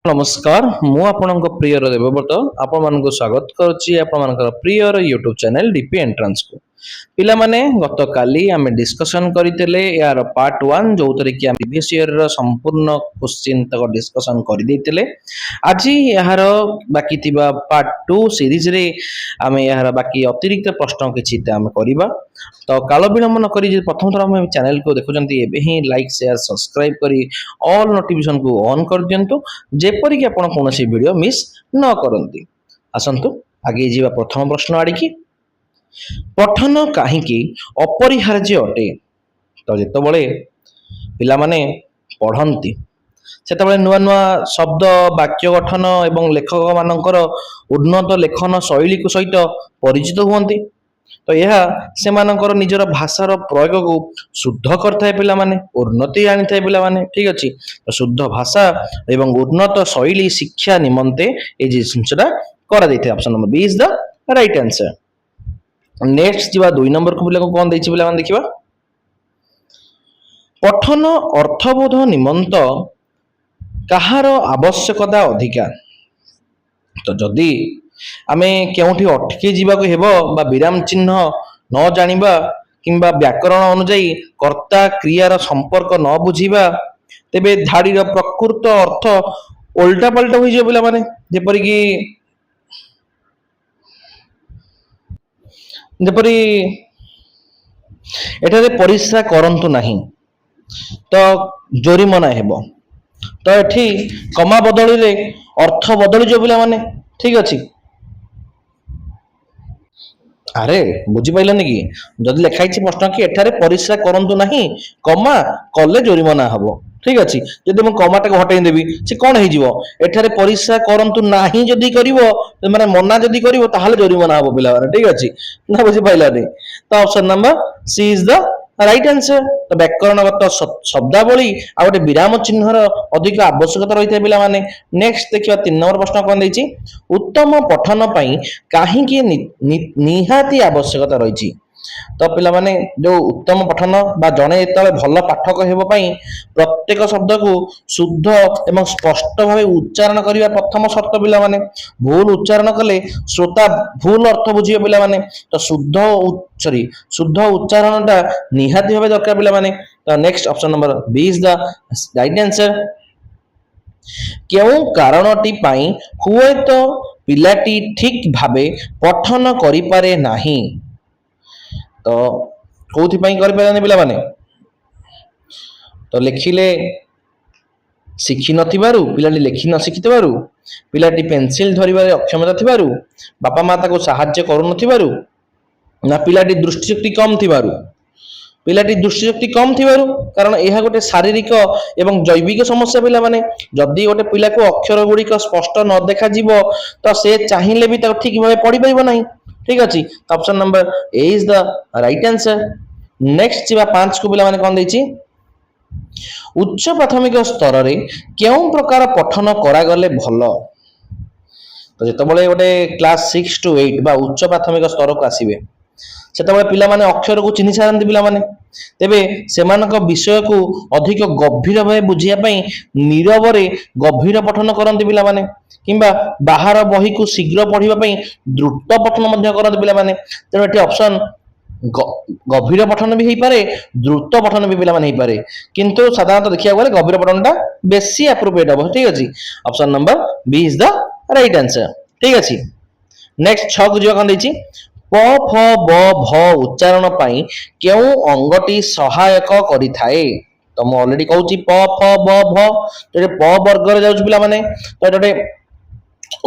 नमस्कार मु आपणक प्रियर देवव्रत आपण मानक स्वागत करुच्ची आपण prior YouTube channel DP entrance को पिला माने गत काली आमे डिस्कशन करथिले यार पार्ट 1 जो तरे कि हम प्रीवियस ईयर रो संपूर्ण क्वेश्चन तक डिस्कशन कर देथिले आज यार बाकी थिबा पार्ट 2 सीरीज रे आमे यार बाकी अतिरिक्त प्रश्न किछि आमे करिबा तो काल विलंब न करी प्रथम थर हम चैनल को देखुचंती एबे ही लाइक शेयर सब्सक्राइब करी ऑल नोटिफिकेशन को ऑन कर दियंतु जेपरि कि आपण कोनोसी वीडियो मिस न करंती आसंतु आगे जीवा प्रथम प्रश्न आड़ी की पठन काहींकी अपरिहार्य अटे तो जेतबळे पिला माने पढ़ंती सेतबळे नुआ नुआ शब्द वाक्य गठन एवं लेखक मानकर उन्नत लेखन शैली को सहित परिचित हुअंती तो यह से मानकर निजर भाषार प्रयोग को शुद्ध करथाय पिला माने उन्नति आनी थाय पिला माने ठीक अछि तो शुद्ध भाषा एवं उन्नत शैली शिक्षा निमंते ए जिंसटा करा दैथे option number B is the right answer next जीवा 2 नंबर को पिला को कोन दैछि पिला मान देखिबा पठन अर्थबोध निमंत कहार आवश्यकता अधिका तो जदि आमे केउठी अटके जीवा को हेबो बा विराम चिन्ह न जानिबा किंबा व्याकरण अनुଯାयी कर्ता क्रियार संपर्क न बुझिबा तेबे धाडीर प्रकृत अर्थ उल्टा पलटा होई जे पिला माने जेपरि कि जेपरि एठारे परिश्रा करंतु नाही तो जोरिमना हेबो तो एठी कमा बदली रे अर्थ बदली जो पिला माने ठीक अछि अरे बुझी पाइलनि कि जदि लिखाई प्रश्न कि एठारे परिश्रा करंतु नाही कमा कले जोरिमना हबो ठीक अछि जदि म कमाटा को हटाई देबी से कोन हे जिवो एठारे परिश्रा करंतु नाही जदि करिवो माने मना जदि करिवो ताहाले जोरिमना हबो पिला माने ठीक अछि ना बुझी पाइलनि तो option number C is the right answer तो व्याकरणगत शब्दावली आ गोटे विराम चिन्हर अधिक आवश्यकता रही पिला माने नेक्स्ट देखिबा 3 नंबर प्रश्न कोन दैछि उत्तम पठन पई काहे कि निहाती आवश्यकता रही तो पिला माने जो उत्तम पठन बा जणे एतले भल पाठक हेबो पई प्रत्येक शब्द को शुद्ध एवं स्पष्ट भावे उच्चारण करिवा प्रथम शर्त पिला माने भूल उच्चारण कले श्रोता भूल अर्थ बुझियो पिला माने तो शुद्ध उच्चारणटा निहाती भावे दरकार पिला माने तो next option number B is the right answer केउ कारणटी पई हुए तो पिलाटी ठीक भावे पठन करि पारे नाही तो कोथि पई करि पारे पिला माने तो लिखिले शिखी नथिबारु पिलाटी लिखि न शिखितबारु पिलाटी पेंसिल धरिबारे अक्षमता थिबारु बापा माता को सहाय्य करू नथिबारु ना पिलाटी दृष्टिशक्ति कम थिबारु पिलाटी दृष्टिशक्ति कम थिबारु कारण यह गोटे शारीरिक एवं जैविक समस्या पिला माने जदि गोटे पिला को अक्षर गुडी को स्पष्ट न देखा जीवो तो से चाहिले भी त ठीक भाবে पढि परिबो नाही ठीक अछि option number A is the right answer next जीवा 5 को पिला माने कोन दैछि उच्च प्राथमिक स्तर रे केउ प्रकार पठन करा गले भलो तो जेतबळे गोटे क्लास 6 टू 8 बा उच्च प्राथमिक स्तर को आसीबे सेतबळे पिला माने अक्षर को चिन्हि सारंती पिला माने तेबे सेमानक विषय को अधिक गभीर भावे बुझिया पई नीरव रे गभीर पठन करंती पिला माने किंबा बाहर बही को शीघ्र पढिबा पई द्रुत पठन मध्य करंती पिला माने तेनो एटी ऑप्शन गभीर पठन भी पारे द्रुत पठन भी पिला माने पारे किंतु साधारणतः देखिया गले गभीर पठनटा बेसी एप्रोप्रिएट हो ठीक अछि option number B is the right answer ठीक अछि नेक्स्ट 6 को जो कोन दैछि प फ ब भ उच्चारण पई केउ अंगटी सहायक करि थाए तो म ऑलरेडी कहूची प फ ब भ तो प वर्ग रे जाउछ पिला माने तो एटे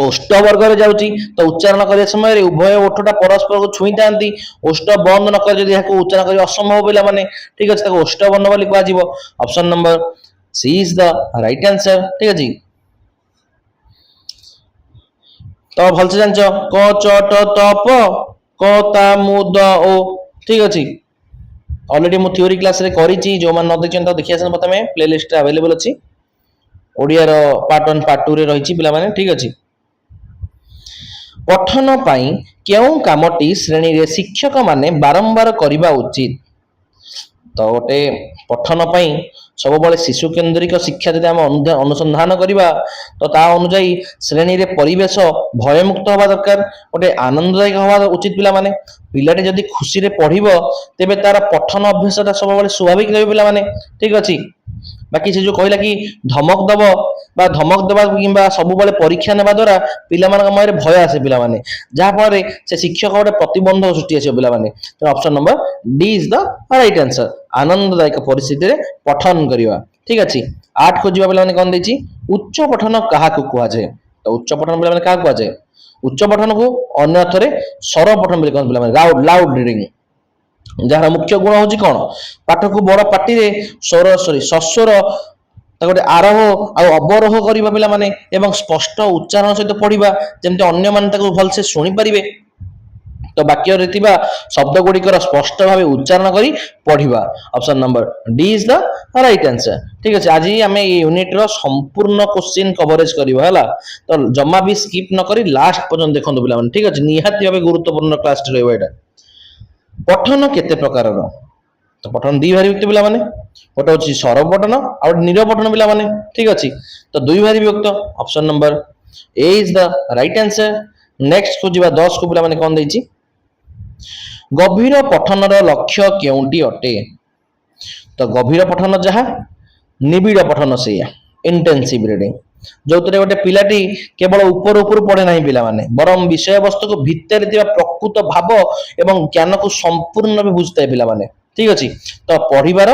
ओष्ठ वर्ग रे जाउची तो उच्चारण करे समय रे उभय ओठटा परस्पर को छुई तांती ओष्ठ बंद न कर जदि याको उच्चारण करे असंभव पिला माने ठीक अछि ताको ओष्ठ वर्ण बोली कहआ जीवो option number C is the right answer ठीक अछि तो भल से जानचो क च ट त प क ता मु द ओ ठीक अछि ऑलरेडी मु थ्योरी क्लास रे करिची जो मान न देखछन तो देखि आसन प्रथमे प्लेलिस्ट अवेलेबल अछि ओडिया रो पार्ट 1 पार्ट 2 रे रहिची पिला माने ठीक अछि पठन पाई केउ कामटी श्रेणी रे शिक्षक माने बारंबार करिबा उचित तो गोटे पठन पाई ସବୁବେଳେ ଶିଶୁ କେନ୍ଦ୍ରିକ ଶିକ୍ଷା ଯଦି ଆମେ ଅନୁସନ୍ଧାନ କରିବା ତ ତା ଅନୁଯାୟୀ ଶ୍ରେଣୀରେ ପରିବେଶ ଭୟମୁକ୍ତ ହେବା ଦରକାର, ଗୋଟେ ଆନନ୍ଦଦାୟକ ହେବା ଉଚିତ। ପିଲାମାନେ ପିଲାଟି ଯଦି ଖୁସିରେ ପଢିବ ତେବେ ତାର ପଠନ ଅଭ୍ୟାସଟା ସବୁବେଳେ ସ୍ୱାଭାବିକ ରହିବ ପିଲାମାନେ, ଠିକ ଅଛି। ବାକି ସେ ଯୋଉ କହିଲା କି ଧମକ ଦବ ବା ଧମକ ଦେବା କିମ୍ବା ସବୁବେଳେ ପରୀକ୍ଷା ନେବା ଦ୍ୱାରା ପିଲାମାନଙ୍କ ମନରେ ଭୟ ଆସେ ପିଲାମାନେ, ଯାହା ଫଳରେ ସେ ଶିକ୍ଷକ ଗୋଟେ ପ୍ରତିବନ୍ଧକ ସୃଷ୍ଟି ଆସିବ ପିଲାମାନେ। ତେଣୁ option number D is the right answer, ଆନନ୍ଦଦାୟକ ପରିସ୍ଥିତିରେ ପଠନ କରିବା, ଠିକ ଅଛି। 8 କୁ ଯିବା ପିଲାମାନେ କଣ ଦେଇଛି, ଉଚ୍ଚ ପଠନ କାହାକୁ କୁହାଯାଏ? ତ ଉଚ୍ଚ ପଠନ ପିଲାମାନେ କାହାକୁ କୁହାଯାଏ? ଉଚ୍ଚ ପଠନକୁ ଅନ୍ୟ ଅର୍ଥରେ ସ୍ୱର ପଠନ ବୋଲି କହନ୍ତି ପିଲାମାନେ, ଲାଉଡ ରିଡିଂ, ଯାହାର ମୁଖ୍ୟ ଗୁଣ ହଉଛି କଣ, ପାଠକୁ ବଡ ପାଟିରେ ସସ୍ୱର ତାକୁ ଗୋଟେ ଆରୋହ ଆଉ ଅବରୋହ କରିବା ପିଲାମାନେ, ଏବଂ ସ୍ପଷ୍ଟ ଉଚ୍ଚାରଣ ସହିତ ପଢିବା, ଯେମିତି ଅନ୍ୟମାନେ ତାକୁ ଭଲସେ ଶୁଣିପାରିବେ। ତ ବାକ୍ୟରେ ଥିବା ଶବ୍ଦ ଗୁଡିକର ସ୍ପଷ୍ଟ ଭାବେ ଉଚ୍ଚାରଣ କରି ପଢିବା। Option number D is the right answer, ଠିକ ଅଛି। ଆଜି ଆମେ এই ୟୁନିଟର ସମ୍ପୂର୍ଣ୍ଣ କ୍ୱେଶ୍ଚିନ କଭରେଜ କରିବା ହେଲା, ତ ଜମା ବି ସ୍କିପ୍ ନ କରି ଲାଷ୍ଟ ପର୍ଯ୍ୟନ୍ତ ଦେଖନ୍ତୁ ପିଲାମାନେ, ଠିକ ଅଛି। ନିହାତି ଭାବେ ଗୁରୁତ୍ୱପୂର୍ଣ୍ଣ କ୍ଲାସଟି ରହିବ ଏଇଟା। ପଠନ କେତେ ପ୍ରକାରର? ତ ପଠନ ଦୁଇ ଭାରି ବିଭକ୍ତ ପିଲାମାନେ, ଗୋଟେ ହଉଛି ସରବ ପଠନ ଆଉ ଗୋଟେ ନିରବ ପଠନ ପିଲାମାନେ, ଠିକ ଅଛି। ତ ଦୁଇ ଭାରି ବିଭକ୍ତ, option number A is the right answer. Next କୁ ଯିବା 10 କୁ ପିଲାମାନେ କଣ ଦେଇଛି, ଗଭୀର ପଠନର ଲକ୍ଷ୍ୟ କେଉଁଟି ଅଟେ? ତ ଗଭୀର ପଠନ ଯାହା, ନିବିଡ଼ ପଠନ ସେଇଆ, ଇଣ୍ଟେନ୍ସିଭ ରିଡିଂ, ଯୋଉଥିରେ ଗୋଟେ ପିଲାଟି କେବଳ ଉପରୁ ପଢେ ନାହିଁ ପିଲାମାନେ, ବରଂ ବିଷୟବସ୍ତୁକୁ ଭିତରେ ଥିବା ପ୍ରକୃତ ଭାବ ଏବଂ ଜ୍ଞାନକୁ ସମ୍ପୂର୍ଣ୍ଣ ଭାବେ ବୁଝିଥାଏ ପିଲାମାନେ, ଠିକ ଅଛି। ତ ପଢିବାର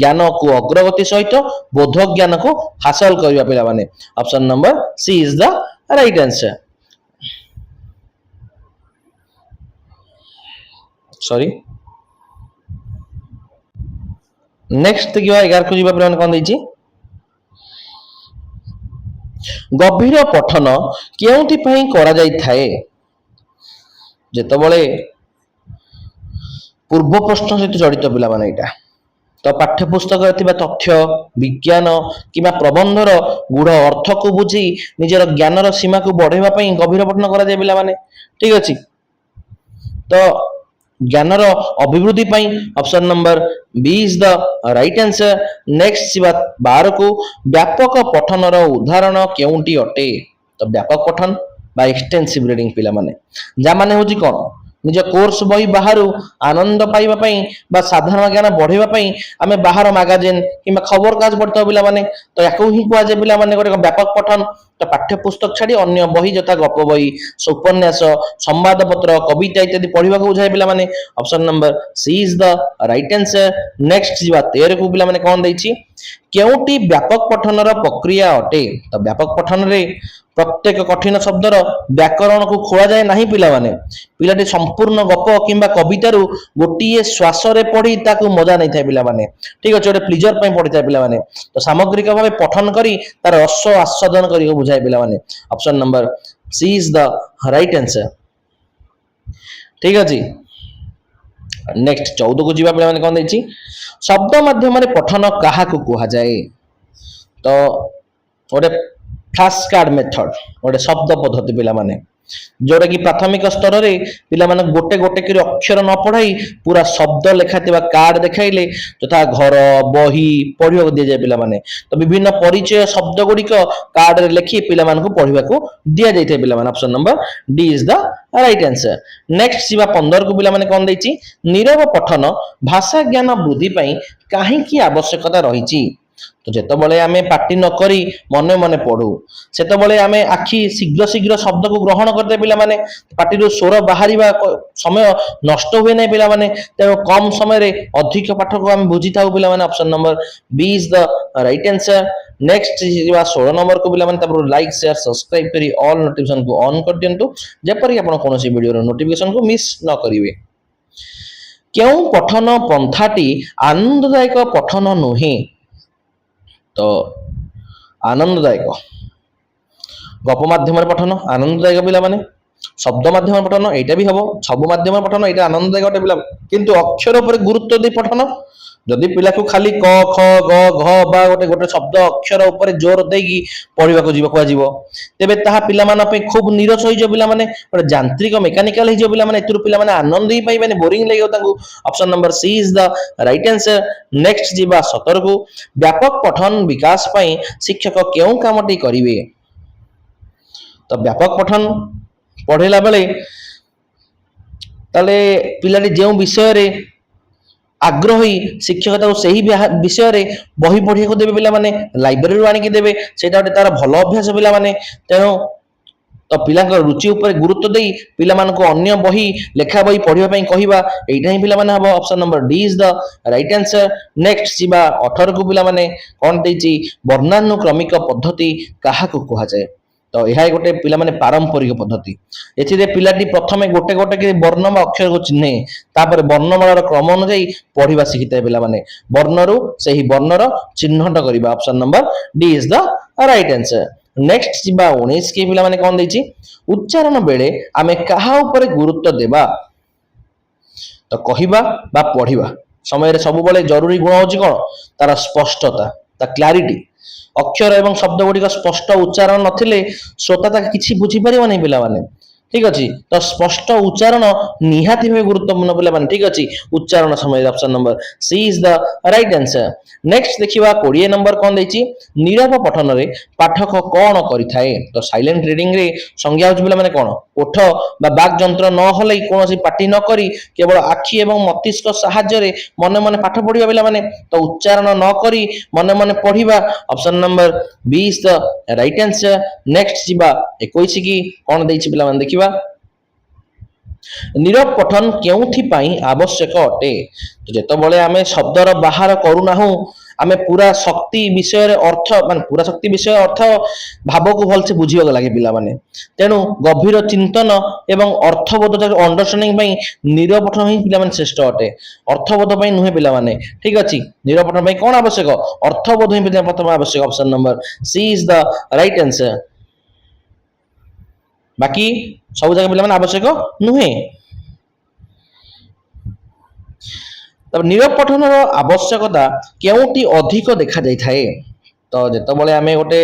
ଜ୍ଞାନକୁ ଅଗ୍ରଗତି ସହିତ ବୋଧ ଜ୍ଞାନକୁ ହାସଲ କରିବା ପିଲାମାନେ। Option number she is the right answer. Sorry, next ଦେଖିବା 11 କୁ ଯିବା ପିଲାମାନେ କଣ ଦେଇଛି, ଗଭୀର ପଠନ କେଉଁଥିପାଇଁ କରାଯାଇଥାଏ? ଯେତେବେଳେ ପୂର୍ବ ପ୍ରଶ୍ନ ସହିତ ଜଡିତ ପିଲାମାନେ ଏଇଟା, ତ ପାଠ୍ୟପୁସ୍ତକରେ ଥିବା ତଥ୍ୟ, ବିଜ୍ଞାନ କିମ୍ବା ପ୍ରବନ୍ଧର ଗୂଢ ଅର୍ଥକୁ ବୁଝି ନିଜର ଜ୍ଞାନର ସୀମାକୁ ବଢାଇବା ପାଇଁ ଗଭୀର ପଠନ କରାଯାଏ ପିଲାମାନେ, ଠିକ ଅଛି। ତ ଜ୍ଞାନର ଅଭିବୃଦ୍ଧି ପାଇଁ option number B is the right answer. Next ଯିବା 12 କୁ, ବ୍ୟାପକ ପଠନର ଉଦାହରଣ କେଉଁଟି ଅଟେ? ତ ବ୍ୟାପକ ପଠନ ବା ଏକ୍ସଟେନ୍ସିଭ ରିଡିଂ ପିଲାମାନେ, ଯାହା ମାନେ ହଉଛି କଣ, ନିଜ କୋର୍ସ ବହି ବାହାରୁ ଆନନ୍ଦ ପାଇବା ପାଇଁ ବା ସାଧାରଣ ଜ୍ଞାନ ବଢେଇବା ପାଇଁ ଆମେ ବାହାର ମାଗାଜିନ କିମ୍ବା ଖବର କାଗଜ ପଢିଥାଉ ପିଲାମାନେ, ତ ୟାକୁ ହିଁ କୁହାଯାଏ ପିଲାମାନେ ଗୋଟେ ବ୍ୟାପକ ପଠନ। ତ ପାଠ୍ୟପୁସ୍ତକ ଛାଡି ଅନ୍ୟ ବହି ଯଥା ଗପ ବହି, ଉପନ୍ୟାସ, ସମ୍ବାଦପତ୍ର, କବିତା ଇତ୍ୟାଦି ପଢିବାକୁ ବୁଝାଏ ପିଲାମାନେ। Option number she is the right answer. Next ଯିବା 13 କୁ ପିଲାମାନେ କଣ ଦେଇଛି, କେଉଁଟି ବ୍ୟାପକ ପଠନର ପ୍ରକ୍ରିୟା ଅଟେ? ତ ବ୍ୟାପକ ପଠନରେ ପ୍ରତ୍ୟେକ କଠିନ ଶବ୍ଦର ବ୍ୟାକରଣକୁ ଖୋଳାଯାଏ ନାହିଁ ପିଲାମାନେ, ପିଲାଟି ସମ୍ପୂର୍ଣ୍ଣ ଗପ କିମ୍ବା କବିତାରୁ ଗୋଟିଏ ଶ୍ୱାସରେ ପଢି ତାକୁ ମଜା ନେଇଥାଏ ପିଲାମାନେ, ଠିକ ଅଛି, ଗୋଟେ ପ୍ଲିଜର ପାଇଁ ପଢିଥାଏ ପିଲାମାନେ। ତ ସାମଗ୍ରିକ ଭାବେ ପଠନ କରି ତାର ରସ ଆସ୍ୱାଦନ କରିବାକୁ ବୁଝାଏ ପିଲାମାନେ। Option number she is the right answer, ଠିକ ଅଛି। ନେକ୍ସଟ 14 କୁ ଯିବା ପିଲାମାନେ କଣ ଦେଇଛି, ଶବ୍ଦ ମାଧ୍ୟମରେ ପଠନ କାହାକୁ କୁହାଯାଏ? ତ ଗୋଟେ ଫ୍ଲାସ କାର୍ଡ ମେଥଡ, ଗୋଟେ ଶବ୍ଦ ପଦ୍ଧତି ପିଲାମାନେ, ଯୋଉଟା କି ପ୍ରାଥମିକ ସ୍ତରରେ ପିଲାମାନେ ଗୋଟେ ଗୋଟେ କରି ଅକ୍ଷର ନ ପଢାଇ ପୁରା ଶବ୍ଦ ଲେଖାଥିବା କାର୍ଡ ଦେଖାଇଲେ, ଯଥା ଘର, ବହି ପଢିବାକୁ ଦିଆଯାଏ ପିଲାମାନେ। ତ ବିଭିନ୍ନ ପରିଚୟ ଶବ୍ଦ ଗୁଡିକ କାର୍ଡରେ ଲେଖି ପିଲାମାନଙ୍କୁ ପଢିବାକୁ ଦିଆଯାଇଥାଏ ପିଲାମାନେ। Option number D is the right answer. Next ଯିବା 15 କୁ ପିଲାମାନେ କଣ ଦେଇଛି, ନିରବ ପଠନ ଭାଷା ଜ୍ଞାନ ବୃଦ୍ଧି ପାଇଁ କାହିଁକି ଆବଶ୍ୟକତା ରହିଛି? ତ ଯେତେବେଳେ ଆମେ ପାଟି ନ କରି ମନେ ମନେ ପଢୁ, ସେତେବେଳେ ଆମେ ଆଖି ଶୀଘ୍ର ଶବ୍ଦକୁ ଗ୍ରହଣ କରିଥାଏ ପିଲାମାନେ, ପାଟିରୁ ସ୍ୱର ବାହାରିବା ସମୟ ନଷ୍ଟ ହୁଏ ନାହିଁ ପିଲାମାନେ, ତେଣୁ କମ ସମୟରେ ଅଧିକ ପାଠକୁ ଆମେ ବୁଝିଥାଉ ପିଲାମାନେ। Option number B is the right answer. Next ଯିବା 16 ନମ୍ବରକୁ ପିଲାମାନେ, ତାପରେ ଲାଇକ୍ ସେୟାର ସବସ୍କ୍ରାଇବ କରି ଅଲ ନୋଟିଫିକେସନକୁ ଅନ୍ କରିଦିଅନ୍ତୁ, ଯେପରିକି ଆପଣ କୌଣସି ଭିଡିଓର ନୋଟିଫିକେସନକୁ ମିସ୍ ନ କରିବେ। କେଉଁ ପଠନ ପନ୍ଥାଟି ଆନନ୍ଦଦାୟକ ପଠନ ନୁହେଁ? ତ ଆନନ୍ଦଦାୟକ ଗପ ମାଧ୍ୟମରେ ପଠନ ଆନନ୍ଦଦାୟକ ପିଲାମାନେ, ଶବ୍ଦ ମାଧ୍ୟମରେ ପଠନ ଏଇଟା ବି ହବ, ସବୁ ମାଧ୍ୟମରେ ପଠନ ଏଇଟା ଆନନ୍ଦଦାୟକ ପିଲା, କିନ୍ତୁ ଅକ୍ଷର ଉପରେ ଗୁରୁତ୍ୱ ଦେଇ ପଠନ ଯଦି ପିଲାକୁ ଖାଲି କ ଖ ଗ ଘ ବା ଗୋଟେ ଗୋଟେ ଶବ୍ଦ ଅକ୍ଷର ଉପରେ ଜୋର ଦେଇକି ପଢିବାକୁ ଯିବ କୁହାଯିବ, ତେବେ ତାହା ପିଲାମାନଙ୍କ ପାଇଁ ଖୁବ ନିରସ ହେଇଯିବ। ପିଲାମାନେ ଗୋଟେ ଯାନ୍ତ୍ରିକ ମେକାନିକାଲ ହେଇଯିବ। ପିଲାମାନେ ଏଥିରୁ ପିଲାମାନେ ଆନନ୍ଦ ହିଁ ପାଇବେନି, ବୋରିଂ ଲାଗିବ ତାଙ୍କୁ। Option number she is the right answer. Next ଯିବା 17 କୁ। ବ୍ୟାପକ ପଠନ ବିକାଶ ପାଇଁ ଶିକ୍ଷକ କେଉଁ କାମଟି କରିବେ? ତ ବ୍ୟାପକ ପଠନ ପଢେଇଲା ବେଳେ ତାହେଲେ ପିଲାଟି ଯେଉଁ ବିଷୟରେ ଆଗ୍ରହୀ ଶିକ୍ଷକ ତାକୁ ସେହି ବିଷୟରେ ବହି ପଢିବାକୁ ଦେବେ। ପିଲାମାନେ ଲାଇବ୍ରେରୀରୁ ଆଣିକି ଦେବେ, ସେଇଟା ଗୋଟେ ତାର ଭଲ ଅଭ୍ୟାସ ପିଲାମାନେ। ତେଣୁ ତ ପିଲାଙ୍କ ରୁଚି ଉପରେ ଗୁରୁତ୍ୱ ଦେଇ ପିଲାମାନଙ୍କୁ ଅନ୍ୟ ବହି ଲେଖା ବହି ପଢିବା ପାଇଁ କହିବା, ଏଇଟା ହିଁ ପିଲାମାନେ ହବ। Option number D is the right answer. Next ଯିବା 18 କୁ। ପିଲାମାନେ କଣ ଦେଇଛି? ବର୍ଣ୍ଣାନୁକ୍ରମିକ ପଦ୍ଧତି କାହାକୁ କୁହାଯାଏ? ତ ଏହା ଗୋଟେ ପିଲାମାନେ ପାରମ୍ପରିକ ପଦ୍ଧତି। ଏଥିରେ ପିଲାଟି ପ୍ରଥମେ ଗୋଟେ ଗୋଟେ କି ବର୍ଣ୍ଣ ବା ଅକ୍ଷରକୁ ଚିହ୍ନେ, ତାପରେ ବର୍ଣ୍ଣମାଳାର କ୍ରମ ଅନୁଯାୟୀ ପଢିବା ଶିଖିଥାଏ। ପିଲାମାନେ ବର୍ଣ୍ଣରୁ ସେହି ବର୍ଣ୍ଣର ଚିହ୍ନଟ କରିବା। Option number D is the right answer. Next ଯିବା 19 କି। ପିଲାମାନେ କଣ ଦେଇଛି? ଉଚ୍ଚାରଣ ବେଳେ ଆମେ କାହା ଉପରେ ଗୁରୁତ୍ୱ ଦେବା? ତ କହିବା ବା ପଢିବା ସମୟରେ ସବୁବେଳେ ଜରୁରୀ ଗୁଣ ହଉଛି କଣ? ତାର ସ୍ପଷ୍ଟତା, ତା କ୍ଲାରିଟି। ଅକ୍ଷର ଏବଂ ଶବ୍ଦ ଗୁଡିକ ସ୍ପଷ୍ଟ ଉଚ୍ଚାରଣ ନଥିଲେ ଶ୍ରୋତା ତାକୁ କିଛି ବୁଝିପାରିବ ନାହିଁ ପିଲାମାନେ। ଠିକ ଅଛି, ତ ସ୍ପଷ୍ଟ ଉଚ୍ଚାରଣ ନିହାତି ଭାବେ ଗୁରୁତ୍ୱପୂର୍ଣ୍ଣ ପିଲାମାନେ। ଠିକ ଅଛି, ଉଚ୍ଚାରଣ ସମୟରେ option number she is the right answer. Next ଦେଖିବା 20 ନମ୍ବର କଣ ଦେଇଛି? ନୀରବ ପଠନରେ ପାଠକ କଣ କରିଥାଏ? ତ ସାଇଲେଣ୍ଟ ରିଡିଂ ରେ ସଂଜ୍ଞା ହଉଛି ପିଲାମାନେ କଣ? ଓଠ ବା ବାକ୍ ଯନ୍ତ୍ର ନ ହଲେଇ କୌଣସି ପାଟି ନ କରି କେବଳ ଆଖି ଏବଂ ମସ୍ତିଷ୍କ ସାହାଯ୍ୟରେ ମନେ ମନେ ପାଠ ପଢିବା ପିଲାମାନେ। ତ ଉଚ୍ଚାରଣ ନ କରି ମନେ ମନେ ପଢିବା। Option number B is the right answer. Next ଯିବା 21 କି। କଣ ଦେଇଛି ପିଲାମାନେ ଦେଖିବା? ନୀରବ ପଠନ କେଉଁଥିପାଇଁ ଆବଶ୍ୟକ ଅଟେ? ଯେତେବେଳେ ଆମେ ଶବ୍ଦର ବାହାର କରୁନାହୁଁ, ଆମେ ପୁରା ଶକ୍ତି ବିଷୟରେ ଅର୍ଥ ମାନେ ପୁରା ଶକ୍ତି ବିଷୟ ଅର୍ଥ ଭାବକୁ ଭଲସେ ବୁଝିବାକୁ ଲାଗେ ପିଲାମାନେ। ତେଣୁ ଗଭୀର ଚିନ୍ତନ ଏବଂ ଅର୍ଥବୋଧ ଅଣ୍ଡରଷ୍ଟାଣ୍ଡିଂ ପାଇଁ ନୀରବ ପଠନ ହିଁ ପିଲାମାନେ ଶ୍ରେଷ୍ଠ ଅଟେ, ଅର୍ଥବୋଧ ପାଇଁ ନୁହେଁ ପିଲାମାନେ। ଠିକ ଅଛି, ନୀରବ ପଠନ ପାଇଁ କଣ ଆବଶ୍ୟକ? ଅର୍ଥବୋଧ ହିଁ ପ୍ରଥମେ ଆବଶ୍ୟକ। Option number she is the right answer. ବାକି ସବୁ ଜାଗା ପିଲାମାନେ ଆବଶ୍ୟକ ନୁହେଁ। ନୀରବ ପଠନର ଆବଶ୍ୟକତା କେଉଁଠି ଅଧିକ ଦେଖାଯାଇଥାଏ? ତ ଯେତେବେଳେ ଆମେ ଗୋଟେ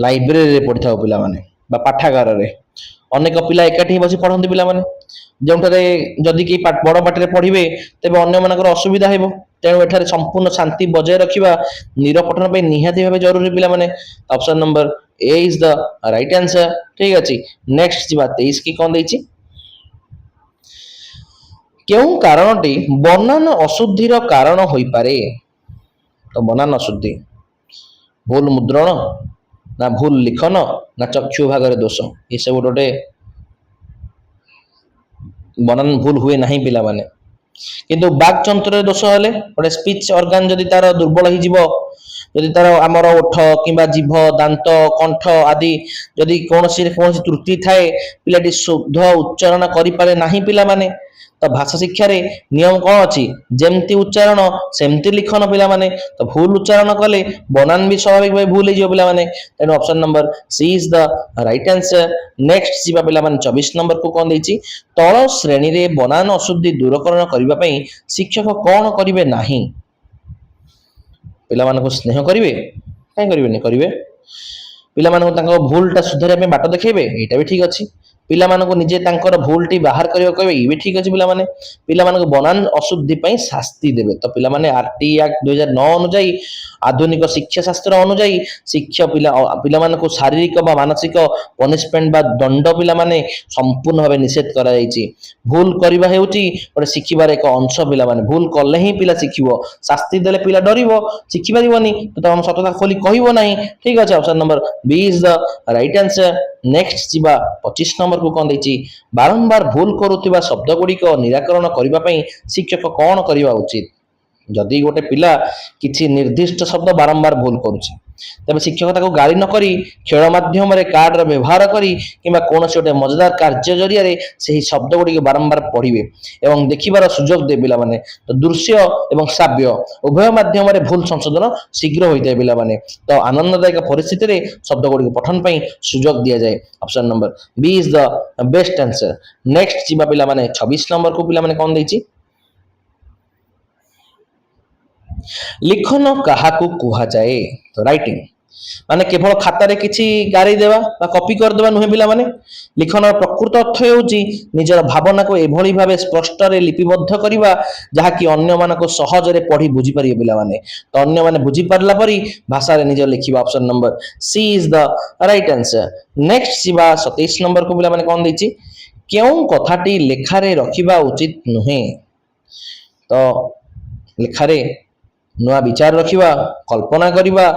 ଲାଇବ୍ରେରୀରେ ପଢିଥାଉ ପିଲାମାନେ ବା ପାଠାଗାରରେ ଅନେକ ପିଲା ଏକାଠି ବସି ପଢନ୍ତି ପିଲାମାନେ, ଯେଉଁଠାରେ ଯଦି କେହି ବଡ ପାଟିରେ ପଢିବେ ତେବେ ଅନ୍ୟମାନଙ୍କର ଅସୁବିଧା ହେବ। ତେଣୁ ଏଠାରେ ସମ୍ପୂର୍ଣ୍ଣ ଶାନ୍ତି ବଜାୟ ରଖିବା ନୀରବ ପଠନ ପାଇଁ ନିହାତି ଭାବେ ଜରୁରୀ ପିଲାମାନେ। Option number A is the right answer. ଠିକ ଅଛି, ନେକ୍ସଟ ଯିବା 23 କି। କଣ ଦେଇଛି? କେଉଁ କାରଣଟି ବନାନ ଅଶୁଦ୍ଧିର କାରଣ ହୋଇପାରେ? ତ ବନାନ ଅଶୁଦ୍ଧି, ଭୁଲ ମୁଦ୍ରଣ, ନା ଭୁଲ ଲିଖନ, ନା ଚକ୍ଷୁ ଭାଗରେ ଦୋଷ, ଏସବୁ ଗୋଟେ ବନାନ ଭୁଲ ହୁଏ ନାହିଁ ପିଲାମାନେ। କିନ୍ତୁ ବାକ୍ ଯନ୍ତ୍ରରେ ଦୋଷ ହେଲେ, ଗୋଟେ ସ୍ପିଚ ଅର୍ଗାନ ଯଦି ତାର ଦୁର୍ବଳ ହେଇଯିବ, ଯଦି ତାର ଆମର ଓଠ କିମ୍ବା ଜିଭ, ଦାନ୍ତ, କଣ୍ଠ ଆଦି ଯଦି କୌଣସି ତ୍ରୁଟି ଥାଏ, ପିଲାଟି ଶୁଦ୍ଧ ଉଚ୍ଚାରଣ କରିପାରେ ନାହିଁ ପିଲାମାନେ। ତ ଭାଷା ଶିକ୍ଷାରେ ନିୟମ କଣ ଅଛି? ଯେମିତି ଉଚ୍ଚାରଣ ସେମିତି ଲିଖନ ପିଲାମାନେ। ତ ଭୁଲ ଉଚ୍ଚାରଣ କଲେ ବନାନ ବି ସ୍ୱାଭାବିକ ଭାବେ ଭୁଲ ହେଇଯିବ ପିଲାମାନେ। ତେଣୁ option number she is the right answer. Next ଯିବା ପିଲାମାନେ 24 ନମ୍ବର କୁ। କଣ ଦେଇଛି? ତଳ ଶ୍ରେଣୀରେ ବନାନ ଅଶୁଦ୍ଧି ଦୂରକରଣ କରିବା ପାଇଁ ଶିକ୍ଷକ କଣ କରିବେ ନାହିଁ? ପିଲାମାନଙ୍କୁ ସ୍ନେହ କରିବେ? କାହିଁ କରିବେନି, କରିବେ। ପିଲାମାନଙ୍କୁ ତାଙ୍କ ଭୁଲଟା ସୁଧାରିବା ପାଇଁ ବାଟ ଦେଖେଇବେ, ଏଇଟା ବି ଠିକ ଅଛି। ପିଲାମାନଙ୍କୁ ନିଜେ ତାଙ୍କର ଭୁଲଟି ବାହାର କରିବାକୁ କହିବେ, ଇଏ ବି ଠିକ ଅଛି ପିଲାମାନେ। ପିଲାମାନଙ୍କୁ ବନାନ ଅଶୁଦ୍ଧି ପାଇଁ ଶାସ୍ତି ଦେବେ। ତ ପିଲାମାନେ ଆରଟି ଆକ୍ଟ 2009 ଅନୁଯାୟୀ, ଆଧୁନିକ ଶିକ୍ଷା ଶାସ୍ତ୍ର ଅନୁଯାୟୀ ପିଲାମାନଙ୍କୁ ଶାରୀରିକ ବା ମାନସିକ ପନିଶମେଣ୍ଟ ବା ଦଣ୍ଡ ପିଲାମାନେ ସମ୍ପୂର୍ଣ୍ଣ ଭାବେ ନିଷେଧ କରାଯାଇଛି। ଭୁଲ କରିବା ହେଉଛି ଗୋଟେ ଶିଖିବାର ଏକ ଅଂଶ ପିଲାମାନେ। ଭୁଲ କଲେ ହିଁ ପିଲା ଶିଖିବ, ଶାସ୍ତି ଦେଲେ ପିଲା ଡରିବ, ଶିଖିପାରିବନି, ତ ତମ ସତତା ଖୋଲି କହିବ ନାହିଁ। ଠିକ ଅଛି, option number B is the right answer. Next ଯିବା 25 ନମ୍ବର କୁ। କଣ ଦେଇଛି? ବାରମ୍ବାର ଭୁଲ କରୁଥିବା ଶବ୍ଦ ଗୁଡିକ ନିରାକରଣ କରିବା ପାଇଁ ଶିକ୍ଷକ କଣ କରିବା ଉଚିତ? ଯଦି ଗୋଟେ ପିଲା କିଛି ନିର୍ଦ୍ଦିଷ୍ଟ ଶବ୍ଦ ବାରମ୍ବାର ଭୁଲ କରୁଛି, ତେବେ ଶିକ୍ଷକ ତାକୁ ଗାଳି ନ କରି ଖେଳ ମାଧ୍ୟମରେ କାର୍ଡର ବ୍ୟବହାର କରି କିମ୍ବା କୌଣସି ଗୋଟେ ମଜାଦାର କାର୍ଯ୍ୟ ଜରିଆରେ ସେହି ଶବ୍ଦ ଗୁଡିକ ବାରମ୍ବାର ପଢିବେ ଏବଂ ଦେଖିବାର ସୁଯୋଗ ଦେବେ ପିଲାମାନେ। ତ ଦୃଶ୍ୟ ଏବଂ ଶ୍ରାବ୍ୟ ଉଭୟ ମାଧ୍ୟମରେ ଭୁଲ ସଂଶୋଧନ ଶୀଘ୍ର ହୋଇଥାଏ ପିଲାମାନେ। ତ ଆନନ୍ଦଦାୟକ ପରିସ୍ଥିତିରେ ଶବ୍ଦ ଗୁଡିକ ପଠନ ପାଇଁ ସୁଯୋଗ ଦିଆଯାଏ। Option number B is the best answer. Next ଯିବା ପିଲାମାନେ 26 ନମ୍ବର କୁ। ପିଲାମାନେ କଣ ଦେଇଛି? लिखन काहाकू कुहा जाए तो राइटिंग माने केवल खातार किसी गारी देवा कॉपी करदेवा नुहे पिला माने लिखन प्रकृत अर्थ होउची निजर भावना को एभली भावे स्पष्ट रे लिपिबद्ध करवा जहाँकि अन्य मानक सहज रे पढ़ी बुझी पारे पिला माने तो अन्य माने बुझी पारला परी भाषा रे निज लिखिबा option number C is the right answer next जीवा 27 नंबर को पिला माने कोन देछि केउ कथाटी लेखारे रखिबा उचित नुहे तो लेखारे नुआ विचार रखिबा कल्पना करिबा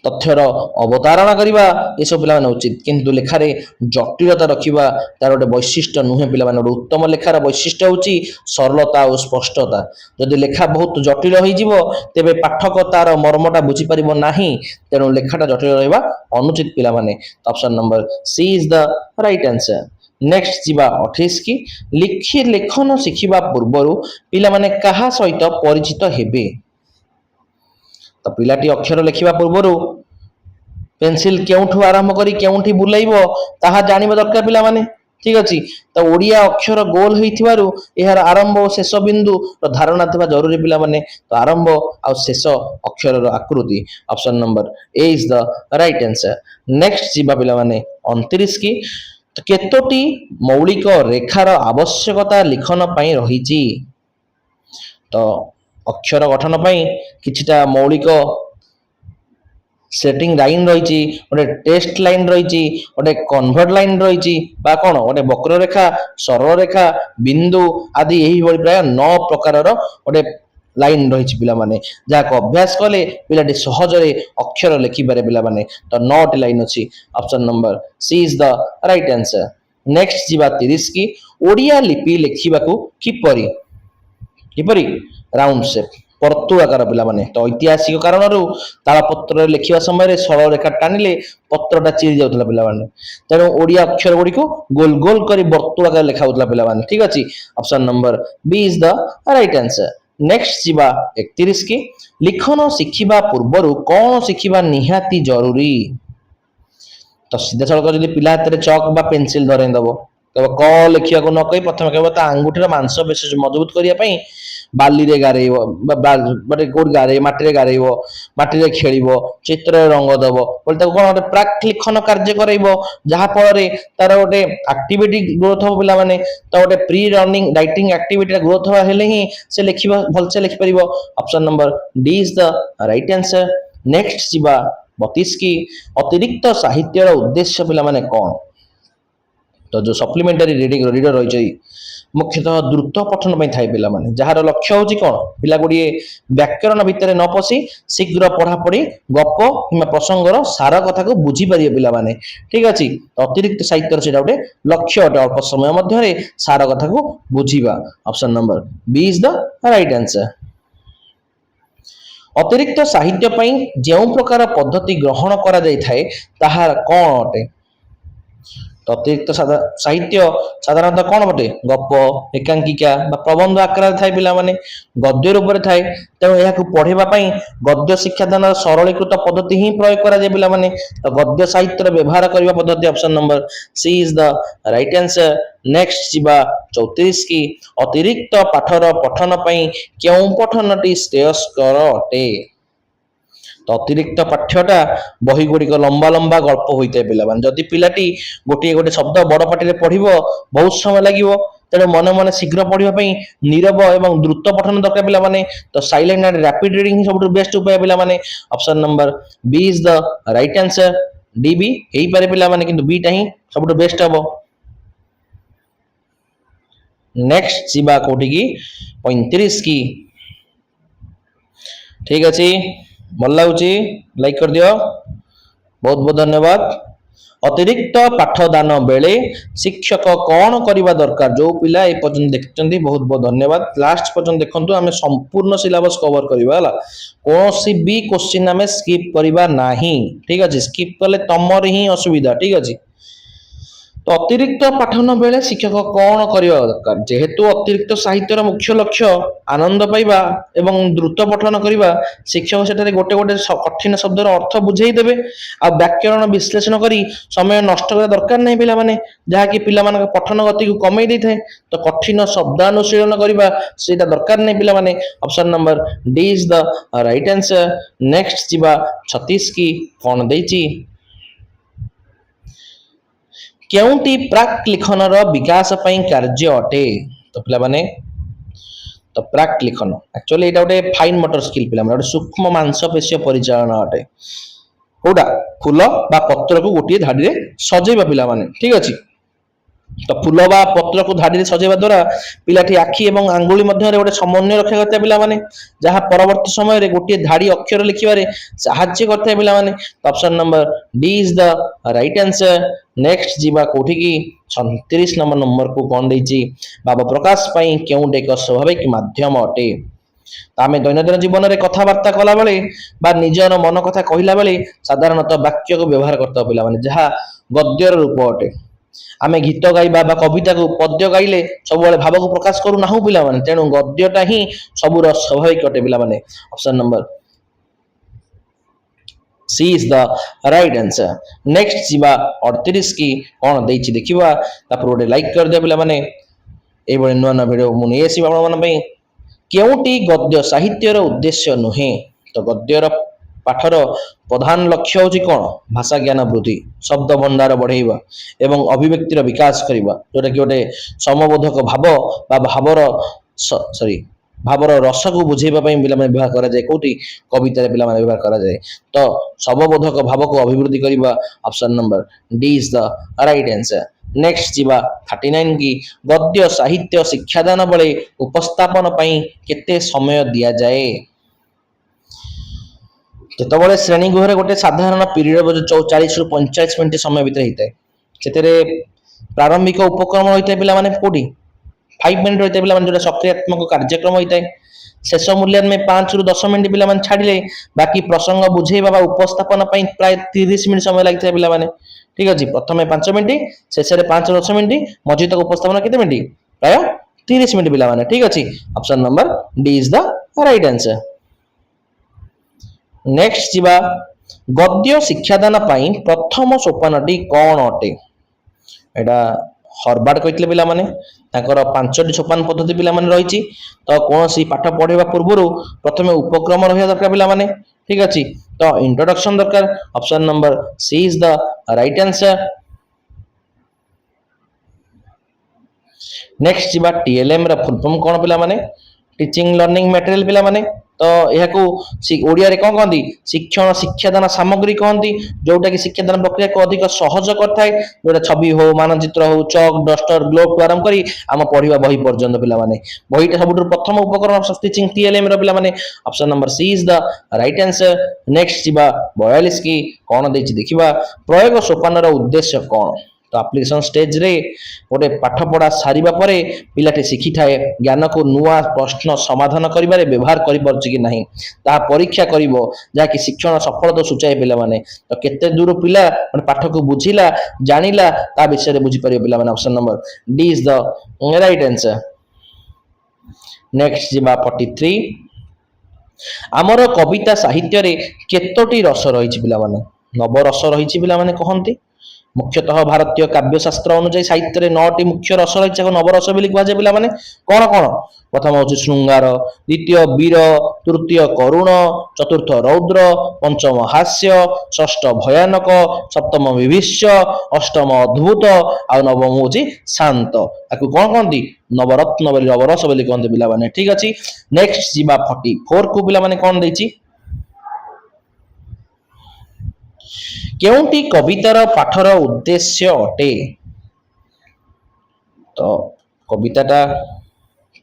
तथ्यर अवतारणा करवा ये सब पिला उचित किंतु लेखारे जटिलता रखिबा तार गोटे वैशिष्ट्य नुहे पिला उत्तम लेखार वैशिष्ट्य होची सरलता और स्पष्टता जदि लेखा बहुत जटिल हो तेबे पाठक तार मर्मटा बुझी पारिबो नाही तेणु लेखाटा जटिल रहिबा अनुचित पिला माने option number C is the right answer next जीवा 28 की लिखि लेखन शिखिबा पूर्वरु पिला माने कहा सहित परिचित हेबे तो पिलाटी अक्षर लिखा पूर्वर पेनसिल केउठू आरंभ करी केउठी बुलाइबो ताहा जानिबा दरकार पिला माने ठीक अछि तो ओडिया अक्षर गोल होइथिबारु एहार आरंभ और शेष बिंदु धारणा थिबा जरूरी पिला माने तो आरंभ और शेष अक्षर आकृति option number A is the right answer next जीवा पिला माने 29 की तो केतोटी मौलिक रेखार आवश्यकता लिखन पई रहिछि तो अक्षर गठन पई किछिटा मौलिक सेटिंग लाइन रही गोटे टेस्ट लाइन रही गोटे कन्वर्ट लाइन रही कौन गोटे वक्र रेखा सरल रेखा बिंदु आदि यही प्राय 9 प्रकार गोटे लाइन रही पिला माने जहाँ अभ्यास कले पिलाटी सहजरे अक्षर लिखिपारे पिला माने तो 9 लाइन अच्छी option number C is the right answer next जीवा 30 की ओडिया लिपि लिखिबाकू किपरि किपरि राउंड शेप वर्तुआकार पिला माने तो ऐतिहासिक कारण तालपत्र लिखा समय सरल रेखा टाणिले पत्रटा चिरी जाउतला पिला माने तेणु ओडिया अक्षर गुडी को गोल गोल करी वर्तुआकार लिखा होतला पिला माने ठीक अछि option number B is the right answer next जीवा 31 की लिखन शिखिबा पूर्वरु कोन शिखिबा निहाती जरूरी तो सीधा सड़क जदि पिला हाथ में चक बा पेंसिल धरई दब तब क लिखा न कही प्रथम कह आंगुठीर मांसपेशी मजबूत करने बाली रे गारेब कोड गारे माटी गारेब माटी खेल चित्र रंग दब कौन प्राक लिखन कार्य कर जहाँफल तार गोटे एक्टिविटी ग्रोथ हम पिला माने तो गोटे pre running writing activity growth हवा ही से लिखा भलसे लिखिपर option number D is the right answer next जीवा 32 की अतिरिक्त साहित्यर उद्देश्य पिला माने कौन तो जो सप्लीमेंटारी रीडिंग रीडर रही मुख्यतः द्रुत पठन पर थाए पिला माने जार लक्ष्य होची कौन पिला गुड़िए व्याकरण भितर न पशि शीघ्र पढ़ापढ़ी गप कि प्रसंगर सार कथा को बुझी पारे पिला माने ठीक अच्छे अतिरिक्त साहित्य से गोटे लक्ष्य अटे अल्प समय मध्य सार कथा को बुझीबा option number B is the right answer अतिरिक्त साहित्य पई जो प्रकार पद्धति ग्रहण करा जाय थाए ताहा कौन अटे तो अतिरिक्त साहित्य साधारणतः कौन बटे गप एकांकिका प्रबंध आकार थाए पिला माने गद्य रूप में थाए तेणु यह पढ़ेबा पई गद्य शिक्षादान सरलीकृत पद्धति ही प्रयोग करा जाय पिला माने तो गद्य साहित्य व्यवहार करबा पद्धति option number C is the right answer next जीवा 34 की अतिरिक्त पाठर पठन पई केउ पठनटी श्रेयस्कर अटे तो अतिरिक्त पाठ्यटा बही गुड़िक लंबा लंबा गल्प होता है पिला जदि पिलाटी गोटे गोटे शब्द बड़ पाटी पढ़ बहुत समय लगे तेणु मन मन शीघ्र पढ़ाई नीरव एवं द्रुत पठन दरकार पिला माने तो साइलेंट एंड रैपिड रीडिंग ही सब बेस्ट उपाय पिला माने option number B is the right answer D भी यही पारे पिला माने किंतु बी टा ही सब बेस्ट हम नेक्स्ट जीवा कोठी की 35 की ठीक अच्छे भल लगुच लाइक कर दियो बहुत बहुत धन्यवाद अतिरिक्त पाठदान बेले शिक्षक कौन करने दरकार जो पिला ए पर्यंत देखते बहुत बहुत धन्यवाद लास्ट पर्यंत देखु आम संपूर्ण सिलेबस कवर करवा कौन भी क्वेश्चन आम स्किप करवा नहीं ठीक अच्छे स्किप कले तमर ही असुविधा ठीक अच्छे ତ ଅତିରିକ୍ତ ପାଠନ ବେଳେ ଶିକ୍ଷକ କଣ କରିବା ଦରକାର? ଯେହେତୁ ଅତିରିକ୍ତ ସାହିତ୍ୟର ମୁଖ୍ୟ ଲକ୍ଷ୍ୟ ଆନନ୍ଦ ପାଇବା ଏବଂ ଦ୍ରୁତ ପଠନ କରିବା, ଶିକ୍ଷକ ସେଠାରେ ଗୋଟେ ଗୋଟେ କଠିନ ଶବ୍ଦର ଅର୍ଥ ବୁଝେଇ ଦେବେ ଆଉ ବ୍ୟାକରଣ ବିଶ୍ଳେଷଣ କରି ସମୟ ନଷ୍ଟ କରିବା ଦରକାର ନାହିଁ ପିଲାମାନେ, ଯାହାକି ପିଲାମାନଙ୍କ ପଠନ ଗତିକୁ କମେଇ ଦେଇଥାଏ। ତ କଠିନ ଶବ୍ଦାନୁଶୀଳନ କରିବା ସେଇଟା ଦରକାର ନାହିଁ ପିଲାମାନେ। Option number D is the right answer. Next ଯିବା 36 କି କଣ ଦେଇଛି? କେଉଁଟି ପ୍ରାକ୍ ଲିଖନର ବିକାଶ ପାଇଁ କାର୍ଯ୍ୟ ଅଟେ? ତ ପିଲାମାନେ ତ ପ୍ରାକ୍ ଲିଖନ ଆକ୍ଚୁଆଲି ଏଇଟା ଗୋଟେ ଫାଇନ୍ ମଟର ସ୍କିଲ୍ ପିଲାମାନେ, ଗୋଟେ ସୂକ୍ଷ୍ମ ମାଂସପେଶୀୟ ପରିଚାଳନା ଅଟେ। କୋଉଟା? ଫୁଲ ବା ପତ୍ରକୁ ଗୋଟିଏ ଧାଡିରେ ସଜେଇବା ପିଲାମାନେ, ଠିକ ଅଛି। ତ ଫୁଲ ବା ପତ୍ରକୁ ଧାଡିରେ ସଜେଇବା ଦ୍ୱାରା ପିଲାଟି ଆଖି ଏବଂ ଆଙ୍ଗୁଳି ମଧ୍ୟରେ ଗୋଟେ ସମନ୍ୱୟ ରକ୍ଷା କରିଥାଏ ପିଲାମାନେ, ଯାହା ପରବର୍ତ୍ତୀ ସମୟରେ ଗୋଟିଏ ଧାଡି ଅକ୍ଷର ଲିଖିବାରେ ସାହାଯ୍ୟ କରିଥାଏ ପିଲାମାନେ। Option number D is the right answer. Next ଯିବା କୋଉଠିକି? 36 ନମ୍ବରକୁ କଣ ଦେଇଛି? ଭାବ ପ୍ରକାଶ ପାଇଁ କେଉଁଟି ଏକ ସ୍ୱାଭାବିକ ମାଧ୍ୟମ ଅଟେ? ତ ଆମେ ଦୈନନ୍ଦିନ ଜୀବନରେ କଥାବାର୍ତ୍ତା କଲାବେଳେ ବା ନିଜର ମନ କଥା କହିଲା ବେଳେ ସାଧାରଣତଃ ବାକ୍ୟକୁ ବ୍ୟବହାର କରିଥାଉ ପିଲାମାନେ, ଯାହା ଗଦ୍ୟର ରୂପ ଅଟେ। ଆମେ ଗୀତ ଗାଇବା ବା କବିତାକୁ ପଦ୍ୟ ଗାଇଲେ ସବୁବେଳେ ଭାବକୁ ପ୍ରକାଶ କରୁନାହୁଁ ପିଲାମାନେ, ତେଣୁ ଗଦ୍ୟଟା ହିଁ ସବୁର ସ୍ୱାଭାବିକ ଅଟେ ପିଲାମାନେ। Option number she is the right answer. Next ଯିବା 38 କି କଣ ଦେଇଛି ଦେଖିବା। ତାପରେ ଗୋଟେ ଲାଇକ୍ କରିଦିଅ ପିଲାମାନେ। এইଭଳି ନୂଆ ନୂଆ ଭିଡ଼ିଓ ମୁଁ ନେଇ ଆସିବି ଆପଣମାନଙ୍କ ପାଇଁ। କେଉଁଟି ଗଦ୍ୟ ସାହିତ୍ୟର ଉଦ୍ଦେଶ୍ୟ ନୁହେଁ? ତ ଗଦ୍ୟର ପାଠର ପ୍ରଧାନ ଲକ୍ଷ୍ୟ ହେଉଛି କଣ? ଭାଷା ଜ୍ଞାନ ବୃଦ୍ଧି, ଶବ୍ଦ ଭଣ୍ଡାର ବଢେଇବା ଏବଂ ଅଭିବ୍ୟକ୍ତିର ବିକାଶ କରିବା, ଯୋଉଟା କି ଗୋଟେ ସମବୋଧକ ଭାବ ବା ଭାବର ରସକୁ ବୁଝେଇବା ପାଇଁ ପିଲାମାନେ ବ୍ୟବହାର କରାଯାଏ। କୋଉଠି? କବିତାରେ ପିଲାମାନେ ବ୍ୟବହାର କରାଯାଏ। ତ ସମବୋଧକ ଭାବକୁ ଅଭିବୃଦ୍ଧି କରିବା। Option number D is the right answer. Next ଯିବା 39 କି ଗଦ୍ୟ ସାହିତ୍ୟ ଶିକ୍ଷାଦାନ ବେଳେ ଉପସ୍ଥାପନ ପାଇଁ କେତେ ସମୟ ଦିଆଯାଏ? ଯେତେବେଳେ ଶ୍ରେଣୀ ଗୃହରେ ଗୋଟେ ସାଧାରଣ ପିରିୟଡ଼ 40 ରୁ 45 ମିନିଟ ସମୟ ଭିତରେ ହେଇଥାଏ, ସେଥିରେ ପ୍ରାରମ୍ଭିକ ଉପକ୍ରମ ହୋଇଥାଏ ପିଲାମାନେ କୋଉଠି? 5 ମିନିଟ ରହିଥାଏ ପିଲାମାନେ, ଯୋଉଟା ସକ୍ରିୟାତ୍ମକ କାର୍ଯ୍ୟକ୍ରମ ହୋଇଥାଏ। ଶେଷ ମୂଲ୍ୟାୟନ 5 ରୁ 10 ମିନିଟ ପିଲାମାନେ ଛାଡ଼ିଲେ ବାକି ପ୍ରସଙ୍ଗ ବୁଝେଇବା ବା ଉପସ୍ଥାପନ ପାଇଁ ପ୍ରାୟ 30 ମିନିଟ ସମୟ ଲାଗିଥାଏ ପିଲାମାନେ, ଠିକ ଅଛି। ପ୍ରଥମେ 5 ମିନିଟ, ଶେଷରେ 5 ରୁ 10 ମିନିଟ, ମଝି ତକ ଉପସ୍ଥାପନ କେତେ ମିନିଟ? ପ୍ରାୟ 30 ମିନିଟ ପିଲାମାନେ, ଠିକ ଅଛି। Option number D is the right answer. Next ଯିବା ଗଦ୍ୟ ଶିକ୍ଷାଦାନ ପାଇଁ ପ୍ରଥମ ସୋପାନଟି କଣ ଅଟେ? ଏଇଟା ହରବାର୍ଟ କହିଥିଲେ ପିଲାମାନେ, ତାଙ୍କର 5ଟି ସୋପାନ ପଦ୍ଧତି ପିଲାମାନେ ରହିଛି। ତ କୌଣସି ପାଠ ପଢିବା ପୂର୍ବରୁ ପ୍ରଥମେ ଉପକ୍ରମ ରହିବା ଦରକାର ପିଲାମାନେ, ଠିକ ଅଛି। ତ ଇଣ୍ଟ୍ରୋଡକ୍ସନ ଦରକାର। Option number she is the right answer. Next ଯିବା TLM ର ଫୁଲ ଫର୍ମ କଣ ପିଲାମାନେ? টিচিং লর্নিং ম্যাটেরিয়াল ପିଲାମାନେ। ତ ଏହାକୁ ଓଡ଼ିଆରେ କଣ କହନ୍ତି? ଶିକ୍ଷଣ ଶିକ୍ଷାଦାନ ସାମଗ୍ରୀ କହନ୍ତି, ଯୋଉଟା କି ଶିକ୍ଷାଦାନ ପ୍ରକ୍ରିୟାକୁ ଅଧିକ ସହଜ କରିଥାଏ। ଯୋଉଟା ଛବି ହଉ, ମାନଚିତ୍ର ହଉ, ଚକ୍, ଡଷ୍ଟର, ଗ୍ଲୋବ୍ ଠୁ ଆରମ୍ଭ କରି ଆମ ପଢିବା ବହି ପର୍ଯ୍ୟନ୍ତ ପିଲାମାନେ। ବହିଟା ସବୁଠାରୁ ପ୍ରଥମ ଉପକରଣ ଟିଚିଂ TLM ର ପିଲାମାନେ। Option number she is the right answer. Next ଯିବା 42 କି କଣ ଦେଇଛି ଦେଖିବା। ପ୍ରୟୋଗ ସୋପାନର ଉଦ୍ଦେଶ୍ୟ କଣ? ତ ଆପ୍ଲିକେସନ ଷ୍ଟେଜରେ ଗୋଟେ ପାଠ ପଢା ସାରିବା ପରେ ପିଲାଟି ଶିଖିଥାଏ ଜ୍ଞାନକୁ ନୂଆ ପ୍ରଶ୍ନ ସମାଧାନ କରିବାରେ ବ୍ୟବହାର କରିପାରୁଛି କି ନାହିଁ, ତାହା ପରୀକ୍ଷା କରିବ, ଯାହାକି ଶିକ୍ଷଣ ସଫଳତା ସୂଚାଏ ପିଲାମାନେ। ତ କେତେ ଦୂର ପିଲା ପାଠକୁ ବୁଝିଲା, ଜାଣିଲା, ତା ବିଷୟରେ ବୁଝିପାରିବ ପିଲାମାନେ। Option number D is the right answer. Next ଯିବା 43। ଆମର କବିତା ସାହିତ୍ୟରେ କେତୋଟି ରସ ରହିଛି ପିଲାମାନେ? 9 ରସ ରହିଛି ପିଲାମାନେ କହନ୍ତି। ମୁଖ୍ୟତଃ ଭାରତୀୟ କାବ୍ୟଶାସ୍ତ୍ର ଅନୁଯାୟୀ ସାହିତ୍ୟରେ 9ଟି ମୁଖ୍ୟ ରସ ରହିଛି, ତାକୁ ନବରସ ବୋଲି କୁହାଯାଏ ପିଲାମାନେ। କଣ କଣ? ପ୍ରଥମ ହେଉଛି ଶୃଙ୍ଗାର, ଦ୍ୱିତୀୟ ବୀର, ତୃତୀୟ କରୁଣ, ଚତୁର୍ଥ ରୌଦ୍ର, ପଞ୍ଚମ ହାସ୍ୟ, ଷଷ୍ଠ ଭୟାନକ, ସପ୍ତମ ବିଭୀଷ୍ୟ, ଅଷ୍ଟମ ଅଦ୍ଭୁତ ଆଉ ନବମ ହେଉଛି ଶାନ୍ତ। ତାକୁ କଣ କହନ୍ତି? ନବରତ୍ନ ବୋଲି, ନବରସ ବୋଲି କହନ୍ତି ପିଲାମାନେ, ଠିକ ଅଛି। ନେକ୍ସଟ ଯିବା 44 କୁ ପିଲାମାନେ କଣ ଦେଇଛି? କେଉଁଟି କବିତାର ପାଠର ଉଦ୍ଦେଶ୍ୟ ଅଟେ? ତ କବିତାଟା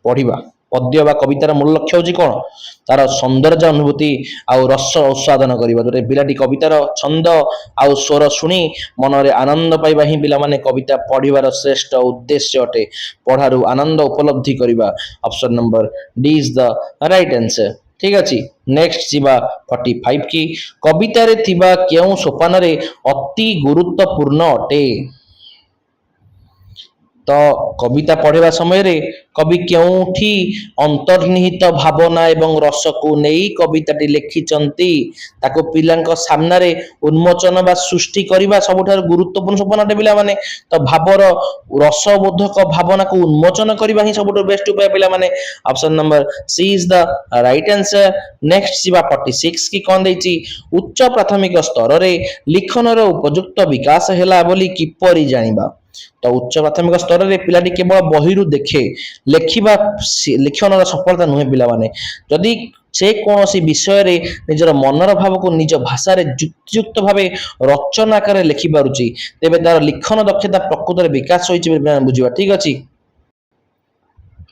ପଢିବା, ପଦ୍ୟ ବା କବିତାର ମୂଳ ଲକ୍ଷ୍ୟ ହେଉଛି କଣ? ତାର ସୌନ୍ଦର୍ଯ୍ୟ ଅନୁଭୂତି ଆଉ ରସ ଉତ୍ସାଦନ କରିବା, ଯୋଉଟା ପିଲାଟି କବିତାର ଛନ୍ଦ ଆଉ ସ୍ୱର ଶୁଣି ମନରେ ଆନନ୍ଦ ପାଇବା ହିଁ ପିଲାମାନେ କବିତା ପଢିବାର ଶ୍ରେଷ୍ଠ ଉଦ୍ଦେଶ୍ୟ ଅଟେ। ପଢାରୁ ଆନନ୍ଦ ଉପଲବ୍ଧି କରିବା। Option number D is the right answer, ଠିକ ଅଛି। ନେକ୍ସଟ ଯିବା 45 କି କବିତାରେ ଥିବା କେଉଁ ସୋପାନରେ ଅତି ଗୁରୁତ୍ୱପୂର୍ଣ୍ଣ ଅଟେ? तो कविता पढ़िबा समय रे कवि केउठी अंतर्निहित भावना एवं रस को नेई कविताटी लिखिचंती ताको पिलांक सामना रे उन्मोचन बा सृष्टि करिबा सबठार गुरुत्वपूर्ण सपनाटे पिला माने तो भावर रसबोधक भावना को उन्मोचन करिबा ही सबठो बेस्ट उपाय पिला माने option number C is the right answer next जीवा 46 की कोन देछि उच्च प्राथमिक स्तर रे लिखन रो उपयुक्त विकास हैला बोली किपरि जानिबा तो उच्च प्राथमिक स्तर रे पिलाटी केवल बहिरु देखे लेखिबा लिखनर सफलता नुहे पिला माने जदि से कौन विषय रे निजर मनर भाव को निज भाषा रे युक्तियुक्त भाव रचना आकार लिखि पारुची तेबे तार लिखन दक्षता प्रकृत रे विकास होइछि बुझिबा ठीक अछि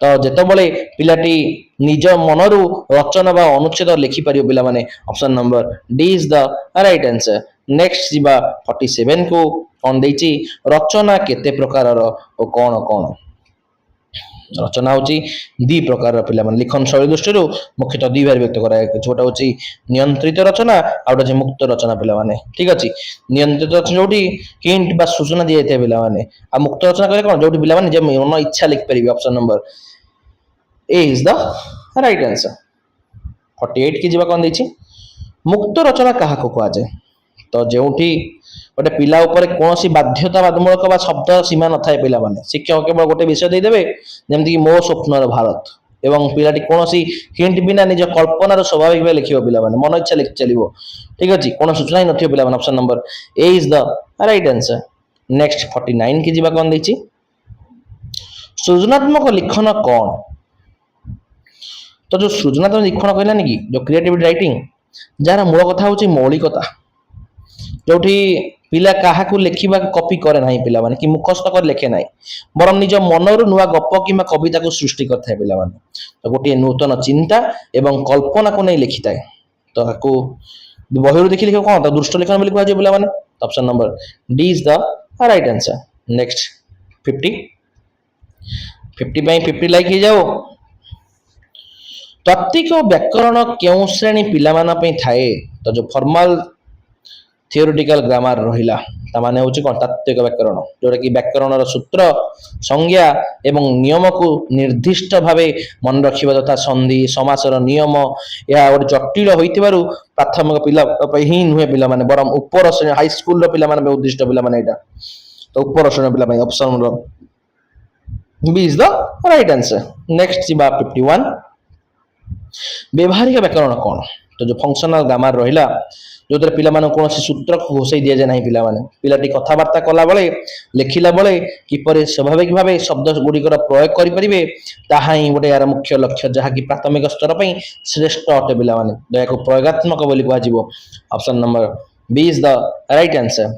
तो जेतबले पिलाटी निज मनरु रचना बा अनुच्छेद लिखि पारियो पिला माने option number D is the right answer next जीवा 47 को कोन देछि रचना केते प्रकारर ओ कोन कोन रचना होची दी प्रकार पिला माने लिखन शैली दृष्टि मुख्यतः दी भाग व्यक्त करा छोटा होची नियंत्रित रचना आउटा जे मुक्त रचना पिला माने ठीक अछि नियंत्रित रचना जोटी हिंट बा सूचना दिया जाय पिला माने आ मुक्त रचना करे कोन जोटी पिला माने जे मन इच्छा लिख परिबे option number A is the right answer 48 की जीवा कोन देछि मुक्त रचना काहा को कहा जाय तो जेउठी गोटे पिला ऊपर कौन बाध्यतामूलक शब्द सीमा न थाए पिला माने शिक्षक केवल गोटे विषय दे देबे जेमति कि मो स्वप्नर भारत एवं पिलाटी कौन हिंट बिना निज कल्पनार स्वाभाविक भाव लिखिबो पिला माने मन इच्छा लिख चलिबो ठीक अछि कोन सूचना ही नथियो पिला माने option number A is the right answer next 49 की जीवा कोन देछि सृजनात्मक लिखन कौन तो जो सृजनात्मक लिखन कहला कि जो क्रिएटिव राइटिंग जार मूल कथा होची मौलिकता जोठी पिला काहाकू लेखिबा कॉपी करे नाही पिला माने कि मुखस्थ कर लेखे नाही बरम निज मनरु नुवा गप किमा कविता को सृष्टि करथाय पिला माने तो गोटे नूतन चिंता एवं कल्पना को नै लिखिताय तो ताकू बहिरु देखि लिखो कोन तो दृष्ट लेखन बोली कहै पिला माने option number D is the right answer next 50 by 50 like ही जाओ तात्विक व्याकरण केउ श्रेणी पिला माना पे थाए तो जो फॉर्मल थियोरेटिकल ग्रामर रहिला ता माने होची कोन तात्विक व्याकरण जोटा कि व्याकरणर सूत्र संज्ञा एवं नियम को निर्दिष्ट भावे मन रखिबा तथा संधि समासर नियम या और जटिल होइतिबारु प्राथमिक पिला ही नुहे पिला माने बरम ऊपर श्रेणी हाई स्कूल रो पिला माने उद्दिष्ट पिला माने एटा तो ऊपर श्रेणी पिला माने option number B is the right answer next जीवा 51 व्यवहारिक व्याकरण कोन तो जो फंक्शनल ग्रामर रहिला जो पिला माने कौन सूत्र को घोषै दिया जाए ना पिला माने पिलाटी कथबार्ता कला बेले लिखिला बेले किपरि स्वाभाविक भावे शब्द गुड़िकर प्रयोग करि परिबे ताहा ही गोटे यार मुख्य लक्ष्य जहा कि प्राथमिक स्तर पई श्रेष्ठ अटे पिला माने दया को प्रयोगात्मक बोली कहा जिवो option number B is the right answer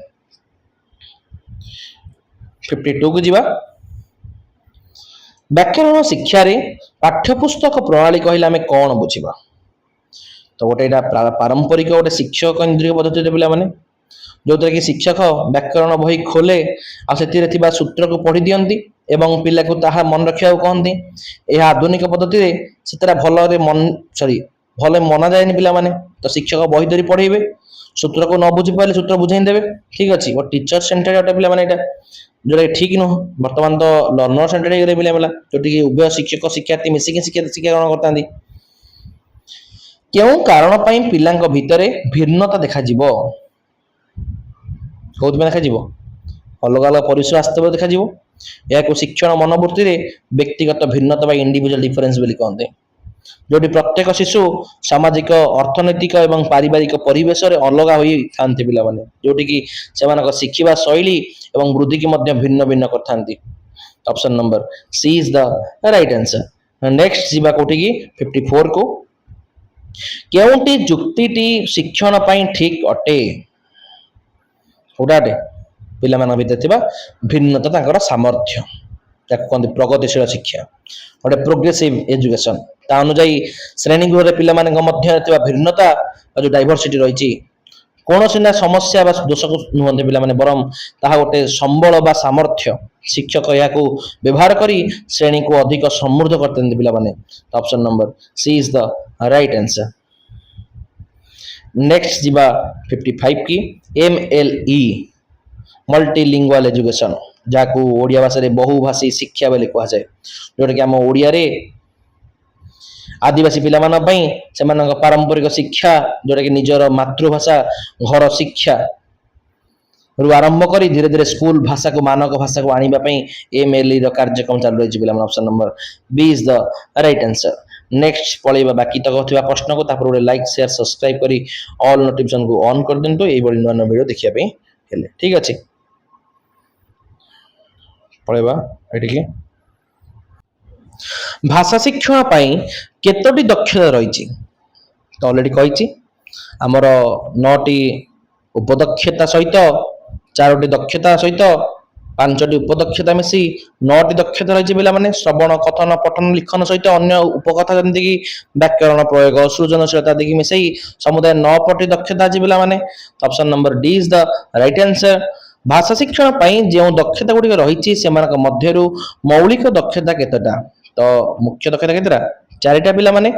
52 को जीवा व्याकरण शिक्षा रे पाठ्यपुस्तक प्रणाली कहले हमें कौन बुझिबा तो गोटे पारंपरिक गोटे शिक्षक केन्द्रिक पद्धति पिला माने जो कि शिक्षक व्याकरण बही खोले आ से सूत्र को पढ़ी दियंती एवं पिला को ताहा मन रखिया कहती यह आधुनिक पद्धति रे सेतरा भल मन सॉरी भले मना जाए पिला माने तो शिक्षक बही धरी पढ़ेबे सूत्र को न बुझी पाले सूत्र बुझाई देबे ठीक अछि वो टीचर सेंटर गोटे पिला माने एटा जोटा ठीक नुह वर्तमान तो लर्नर सेंटर हे पिला मला जोटी उभय शिक्षक शिक्षार्थी मिसिक शिक्षा ग्रहण करतांती क्यों कारण पाई पिलांक भितरे भिन्नता देखा जिवो कोत में देखा जिवो अलग अलग परिसर आस्तव देखा जिवो या को शिक्षण मनोवृत्ति रे व्यक्तिगत भिन्नता बा इंडिविजुअल डिफरेंस बोली कहते जोटी प्रत्येक शिशु सामाजिक अर्थनैतिक एवं पारिवारिक परिवेश रे अलग होई थांती पिला माने जोटी की सेमानक शिखिबा शैली एवं वृद्धि की मध्य भिन्न भिन्न करथांती option number C is the right answer next जीवा कोठी की 54 को केउंटी जुक्तिटी शिक्षण पाई ठीक अटे उडाटे पिला मान भितर थिबा भिन्नता तांकर सामर्थ्य ताको कोन प्रगतिशील शिक्षा गोटे प्रोग्रेसिव एजुकेशन ता अनुसार श्रेणी गृह पिला मान मध्य थिबा भिन्नता जो डाइवर्सिटी रहिछि कोनोसी ना समस्या बा दोष को नुहंते पिला माने बरम ताहा गोटे संबल बा सामर्थ्य शिक्षक या को व्यवहार करी श्रेणी को अधिक समृद्ध करते पिला माने option number C is the right answer next जीवा 55 की MLE मल्टीलिंगुअल एजुकेशन ଯାହାକୁ ଓଡ଼ିଆ ଭାଷାରେ ବହୁଭାଷୀ ଶିକ୍ଷା ବୋଲି କୁହାଯାଏ, ଯୋଉଟା କି ଆମ ଓଡ଼ିଆରେ ଆଦିବାସୀ ପିଲାମାନଙ୍କ ପାଇଁ ସେମାନଙ୍କ ପାରମ୍ପରିକ ଶିକ୍ଷା, ଯୋଉଟା କି ନିଜର ମାତୃଭାଷା ଘର ଶିକ୍ଷା ରୁ ଆରମ୍ଭ କରି ଧୀରେ ଧୀରେ ସ୍କୁଲ ଭାଷାକୁ ମାନକ ଭାଷାକୁ ଆଣିବା ପାଇଁ MLE ର କାର୍ଯ୍ୟକ୍ରମ ଚାଲୁ ରହିଛି ପିଲାମାନେ। Option number B is the right answer. Next ପଳେଇବା ବାକି ତକ ଥିବା ପ୍ରଶ୍ନକୁ, ତାପରେ ଗୋଟେ ଲାଇକ୍ ସେୟାର ସବସ୍କ୍ରାଇବ କରି ଅଲ୍ ନୋଟିଫିକେସନକୁ ଅନ୍ କରିଦିଅନ୍ତୁ ଏଇଭଳି ନୂଆ ନୂଆ ଭିଡ଼ିଓ ଦେଖିବା ପାଇଁ ହେଲେ। ଠିକ ଅଛି, ପଳେଇବା ଏଠିକି। ଭାଷା ଶିକ୍ଷଣ ପାଇଁ କେତୋଟି ଦକ୍ଷତା ରହିଛି? ତ ଅଲରେଡି କହିଛି, ଆମର 9ଟି ଉପଦକ୍ଷତା ସହିତ 4ଟି ଦକ୍ଷତା ସହିତ 5ଟି ଉପଦକ୍ଷତା ମିଶି 9ଟି ଦକ୍ଷତା ରହିଛି ପିଲାମାନେ। ଶ୍ରବଣ, କଥନ, ପଠନ, ଲିଖନ ସହିତ ଅନ୍ୟ ଉପକଥା ଯେମିତିକି ବ୍ୟାକରଣ ପ୍ରୟୋଗ, ସୃଜନଶୀଳତା ଦେଇକି ମିଶେଇ ସମୁଦାୟ 9ଟି ଦକ୍ଷତା ଅଛି ପିଲାମାନେ। Option number D is the right answer. ଭାଷା ଶିକ୍ଷଣ ପାଇଁ ଯେଉଁ ଦକ୍ଷତା ଗୁଡ଼ିକ ରହିଛି ସେମାନଙ୍କ ମଧ୍ୟରୁ ମୌଳିକ ଦକ୍ଷତା କେତେଟା? ତ ମୁଖ୍ୟ ଦକ୍ଷତା କେତେଟା? 4ଟା ପିଲାମାନେ।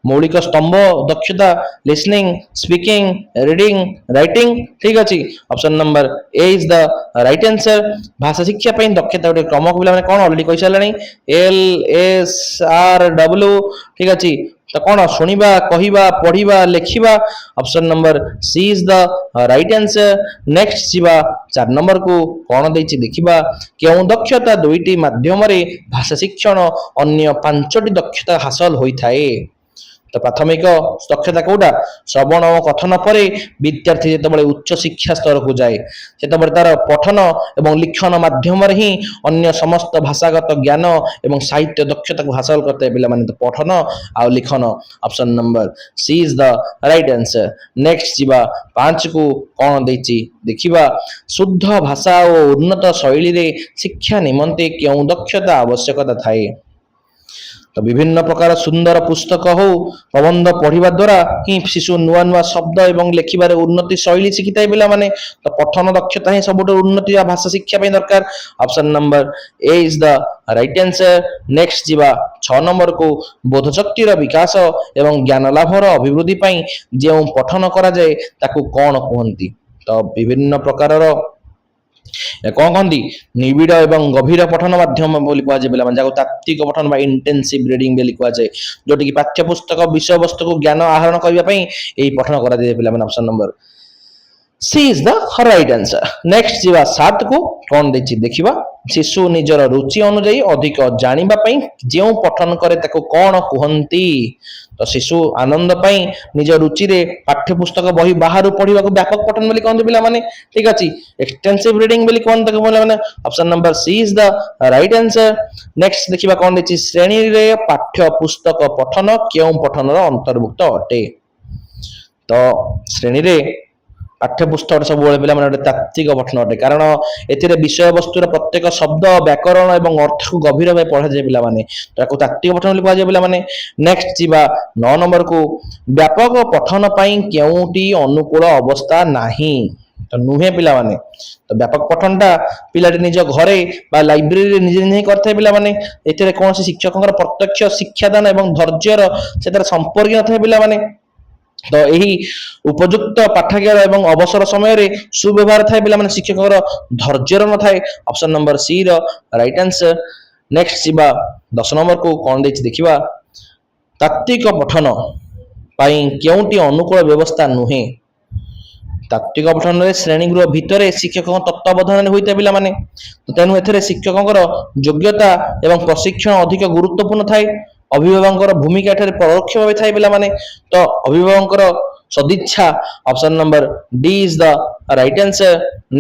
ମୌଳିକ ସ୍ତମ୍ଭ ଦକ୍ଷତା ଲିସନିଂ, ସ୍ପିକିଂ, ରିଡିଂ, ରାଇଟିଂ। ଠିକ ଅଛି, option number A is the right answer. ଭାଷା ଶିକ୍ଷା ପାଇଁ ଦକ୍ଷତା ଗୁଡ଼ିକ କ୍ରମକୁ ପିଲାମାନେ କଣ ଅଲରେଡି କହିସାରିଲାଣି, LSRW। ଠିକ ଅଛି, ତ କଣ? ଶୁଣିବା, କହିବା, ପଢିବା, ଲେଖିବା। Option number C is the right answer. Next ଯିବା 4 ନମ୍ବରକୁ, କଣ ଦେଇଛି ଦେଖିବା। କେଉଁ ଦକ୍ଷତା 2ଟି ମାଧ୍ୟମରେ ଭାଷା ଶିକ୍ଷଣ ଅନ୍ୟ 5ଟି ଦକ୍ଷତା ହାସଲ ହୋଇଥାଏ? ତ ପ୍ରାଥମିକ ଦକ୍ଷତା କୋଉଟା? ଶ୍ରବଣ ଓ କଥନ ପରେ ବିଦ୍ୟାର୍ଥୀ ଯେତେବେଳେ ଉଚ୍ଚ ଶିକ୍ଷା ସ୍ତରକୁ ଯାଏ ସେତେବେଳେ ତାର ପଠନ ଏବଂ ଲିଖନ ମାଧ୍ୟମରେ ହିଁ ଅନ୍ୟ ସମସ୍ତ ଭାଷାଗତ ଜ୍ଞାନ ଏବଂ ସାହିତ୍ୟ ଦକ୍ଷତାକୁ ହାସଲ କରିଥାଏ ପିଲାମାନେ। ତ ପଠନ ଆଉ ଲିଖନ। Option number C is the right answer. Next ଯିବା 5କୁ, କଣ ଦେଇଛି ଦେଖିବା। ଶୁଦ୍ଧ ଭାଷା ଓ ଉନ୍ନତ ଶୈଳୀରେ ଶିକ୍ଷା ନିମନ୍ତେ କେଉଁ ଦକ୍ଷତା ଆବଶ୍ୟକତା ଥାଏ? ତ ବିଭିନ୍ନ ପ୍ରକାର ସୁନ୍ଦର ପୁସ୍ତକ ହଉ ପ୍ରବନ୍ଧ ପଢିବା ଦ୍ୱାରା ହିଁ ଶିଶୁ ନୂଆ ନୂଆ ଶବ୍ଦ ଏବଂ ଲେଖିବାରେ ଉନ୍ନତି ଶୈଳୀ ଶିଖିଥାଏ ପିଲାମାନେ। ତ ପଠନ ଦକ୍ଷତା ହିଁ ସବୁଠୁ ଉନ୍ନତି ବା ଭାଷା ଶିକ୍ଷା ପାଇଁ ଦରକାର। Option number A is the right answer. Next ଯିବା 6 ନମ୍ବରକୁ। ବୋଧ ଶକ୍ତିର ବିକାଶ ଏବଂ ଜ୍ଞାନ ଲାଭର ଅଭିବୃଦ୍ଧି ପାଇଁ ଯେଉଁ ପଠନ କରାଯାଏ ତାକୁ କଣ କୁହନ୍ତି? ତ ବିଭିନ୍ନ ପ୍ରକାରର କଣ କହନ୍ତି, ନିବିଡ଼ ଏବଂ ଗଭୀର ପଠନ ମାଧ୍ୟମ ବୋଲି କୁହାଯାଏ ପିଲାମାନେ, ଯାହାକୁ ତାତ୍ତ୍ୱିକ ପଠନ ବା ଇଣ୍ଟେନ୍ସିଭ ରିଡିଂ ବୋଲି କୁହାଯାଏ, ଯୋଉଠି କି ପାଠ୍ୟପୁସ୍ତକ ବିଷୟବସ୍ତୁକୁ ଜ୍ଞାନ ଆହରଣ କରିବା ପାଇଁ ଏହି ପଠନ କରାଯାଏ ପିଲାମାନେ। Option number C is the right answer. Next ଯିବା 7କୁ, କଣ ଦେଇଛି ଦେଖିବା। ଶିଶୁ ନିଜର ରୁଚି ଅନୁଯାୟୀ ଅଧିକ ଜାଣିବା ପାଇଁ ଯେଉଁ ପଠନ କରେ ତାକୁ କଣ କୁହନ୍ତି? ତ ଶିଶୁ ଆନନ୍ଦ ପାଇଁ ନିଜ ରୁଚିରେ ପାଠ୍ୟପୁସ୍ତକ ବହି ବାହାରୁ ପଢିବାକୁ ବ୍ୟାପକ ପଠନ ବୋଲି କହନ୍ତି ପିଲାମାନେ। ଠିକ ଅଛି, ଏକ୍ସଟେନ୍ସିଭ ରିଡିଂ ବୋଲି କହନ୍ତି ତାକୁ ପିଲାମାନେ। Option number C is the right answer. Next ଦେଖିବା କଣ ଦେଇଛି। ଶ୍ରେଣୀରେ ପାଠ୍ୟପୁସ୍ତକ ପଠନ କେଉଁ ପଠନର ଅନ୍ତର୍ଭୁକ୍ତ ଅଟେ? ତ ଶ୍ରେଣୀରେ ପାଠ୍ୟପୁସ୍ତକ ସବୁବେଳେ ପିଲାମାନେ ଗୋଟେ ତାତ୍ତ୍ୱିକ ପଠନ ଅଟେ, କାରଣ ଏଥିରେ ବିଷୟବସ୍ତୁର ପ୍ରତ୍ୟେକ ଶବ୍ଦ, ବ୍ୟାକରଣ ଏବଂ ଅର୍ଥକୁ ଗଭୀର ଭାବେ ପଢାଯାଏ ପିଲାମାନେ। ତାକୁ ତାତ୍ତ୍ୱିକ ପଠନ ବୋଲି କୁହାଯାଏ ପିଲାମାନେ। ନେକ୍ସଟ ଯିବା 9 ନମ୍ବରକୁ। ବ୍ୟାପକ ପଠନ ପାଇଁ କେଉଁଟି ଅନୁକୂଳ ଅବସ୍ଥା ନାହିଁ? ତ ନୁହେଁ ପିଲାମାନେ। ତ ବ୍ୟାପକ ପଠନଟା ପିଲାଟି ନିଜ ଘରେ ବା ଲାଇବ୍ରେରୀରେ ନିଜେ ନିଜେ କରିଥାଏ ପିଲାମାନେ। ଏଥିରେ କୌଣସି ଶିକ୍ଷକଙ୍କର ପ୍ରତ୍ୟକ୍ଷ ଶିକ୍ଷାଦାନ ଏବଂ ଧୈର୍ଯ୍ୟର ସେଥିରେ ସମ୍ପର୍କ ନଥାଏ ପିଲାମାନେ। ତ ଏହି ଉପଯୁକ୍ତ ପାଠାଗାର ଏବଂ ଅବସର ସମୟରେ ସୁବ୍ୟବହାର ଥାଏ ପିଲାମାନେ, ଶିକ୍ଷକଙ୍କର ଧୈର୍ଯ୍ୟର ନଥାଏ। ଅପସନ ନମ୍ବର C ର ରାଇଟ୍ ଆନ୍ସର। ନେକ୍ସଟ ଯିବା 10 ନମ୍ବରକୁ, କଣ ଦେଇଛି ଦେଖିବା। ତାତ୍ତ୍ୱିକ ପଠନ ପାଇଁ କେଉଁଟି ଅନୁକୂଳ ବ୍ୟବସ୍ଥା ନୁହେଁ? ତାତ୍ତ୍ୱିକ ପଠନରେ ଶ୍ରେଣୀଗୃହ ଭିତରେ ଶିକ୍ଷକଙ୍କ ତତ୍ତ୍ୱାବଧାନରେ ହୋଇଥାଏ ପିଲାମାନେ। ତେଣୁ ଏଥିରେ ଶିକ୍ଷକଙ୍କର ଯୋଗ୍ୟତା ଏବଂ ପ୍ରଶିକ୍ଷଣ ଅଧିକ ଗୁରୁତ୍ୱପୂର୍ଣ୍ଣ ଥାଏ। ଅଭିଭାବକଙ୍କର ଭୂମିକା ଏଠାରେ ପରୋକ୍ଷ ଭାବେ ଥାଏ ପିଲାମାନେ। ତ ଅଭିଭାବକଙ୍କର ସଦିଚ୍ଛା। Option number D is the right answer.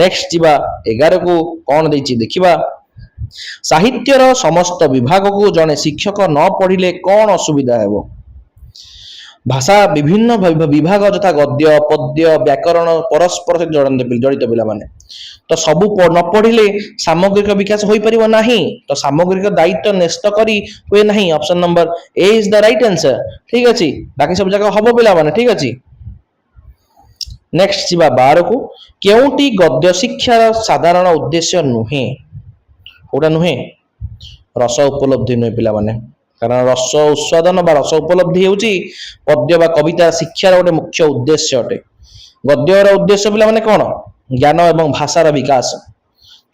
Next ଯିବା 11କୁ, କଣ ଦେଇଛି ଦେଖିବା। ସାହିତ୍ୟର ସମସ୍ତ ବିଭାଗକୁ ଜଣେ ଶିକ୍ଷକ ନ ପଢିଲେ କଣ ଅସୁବିଧା ହେବ? ଭାଷା ବିଭିନ୍ନ ବିଭାଗ ଯଥା ଗଦ୍ୟ, ପଦ୍ୟ, ବ୍ୟାକରଣ ପରସ୍ପର ସହିତ ଜଡ଼ିତ ପିଲାମାନେ। ତ ସବୁ ନ ପଢିଲେ ସାମଗ୍ରିକ ବିକାଶ ହୋଇପାରିବ ନାହିଁ। ତ ସାମଗ୍ରିକ ଦାୟିତ୍ୱ ନ୍ୟସ୍ତ କରି ହୁଏ ନାହିଁ। Option number A is the right answer. ଠିକ ଅଛି, ବାକି ସବୁ ଜାଗା ହବ ପିଲାମାନେ। ଠିକ ଅଛି, ନେକ୍ସଟ ଯିବା 12କୁ। କେଉଁଟି ଗଦ୍ୟ ଶିକ୍ଷାର ସାଧାରଣ ଉଦ୍ଦେଶ୍ୟ ନୁହେଁ? କୋଉଟା ନୁହେଁ? ରସ ଉପଲବ୍ଧି ନୁହେଁ ପିଲାମାନେ, କାରଣ ରସ ଉତ୍ପାଦନ ବା ରସ ଉପଲବ୍ଧି ହେଉଛି ପଦ୍ୟ ବା କବିତା ଶିକ୍ଷାର ଗୋଟେ ମୁଖ୍ୟ ଉଦ୍ଦେଶ୍ୟ ଅଟେ। ଗଦ୍ୟର ଉଦ୍ଦେଶ୍ୟ ପିଲାମାନେ କଣ? ଜ୍ଞାନ ଏବଂ ଭାଷାର ବିକାଶ।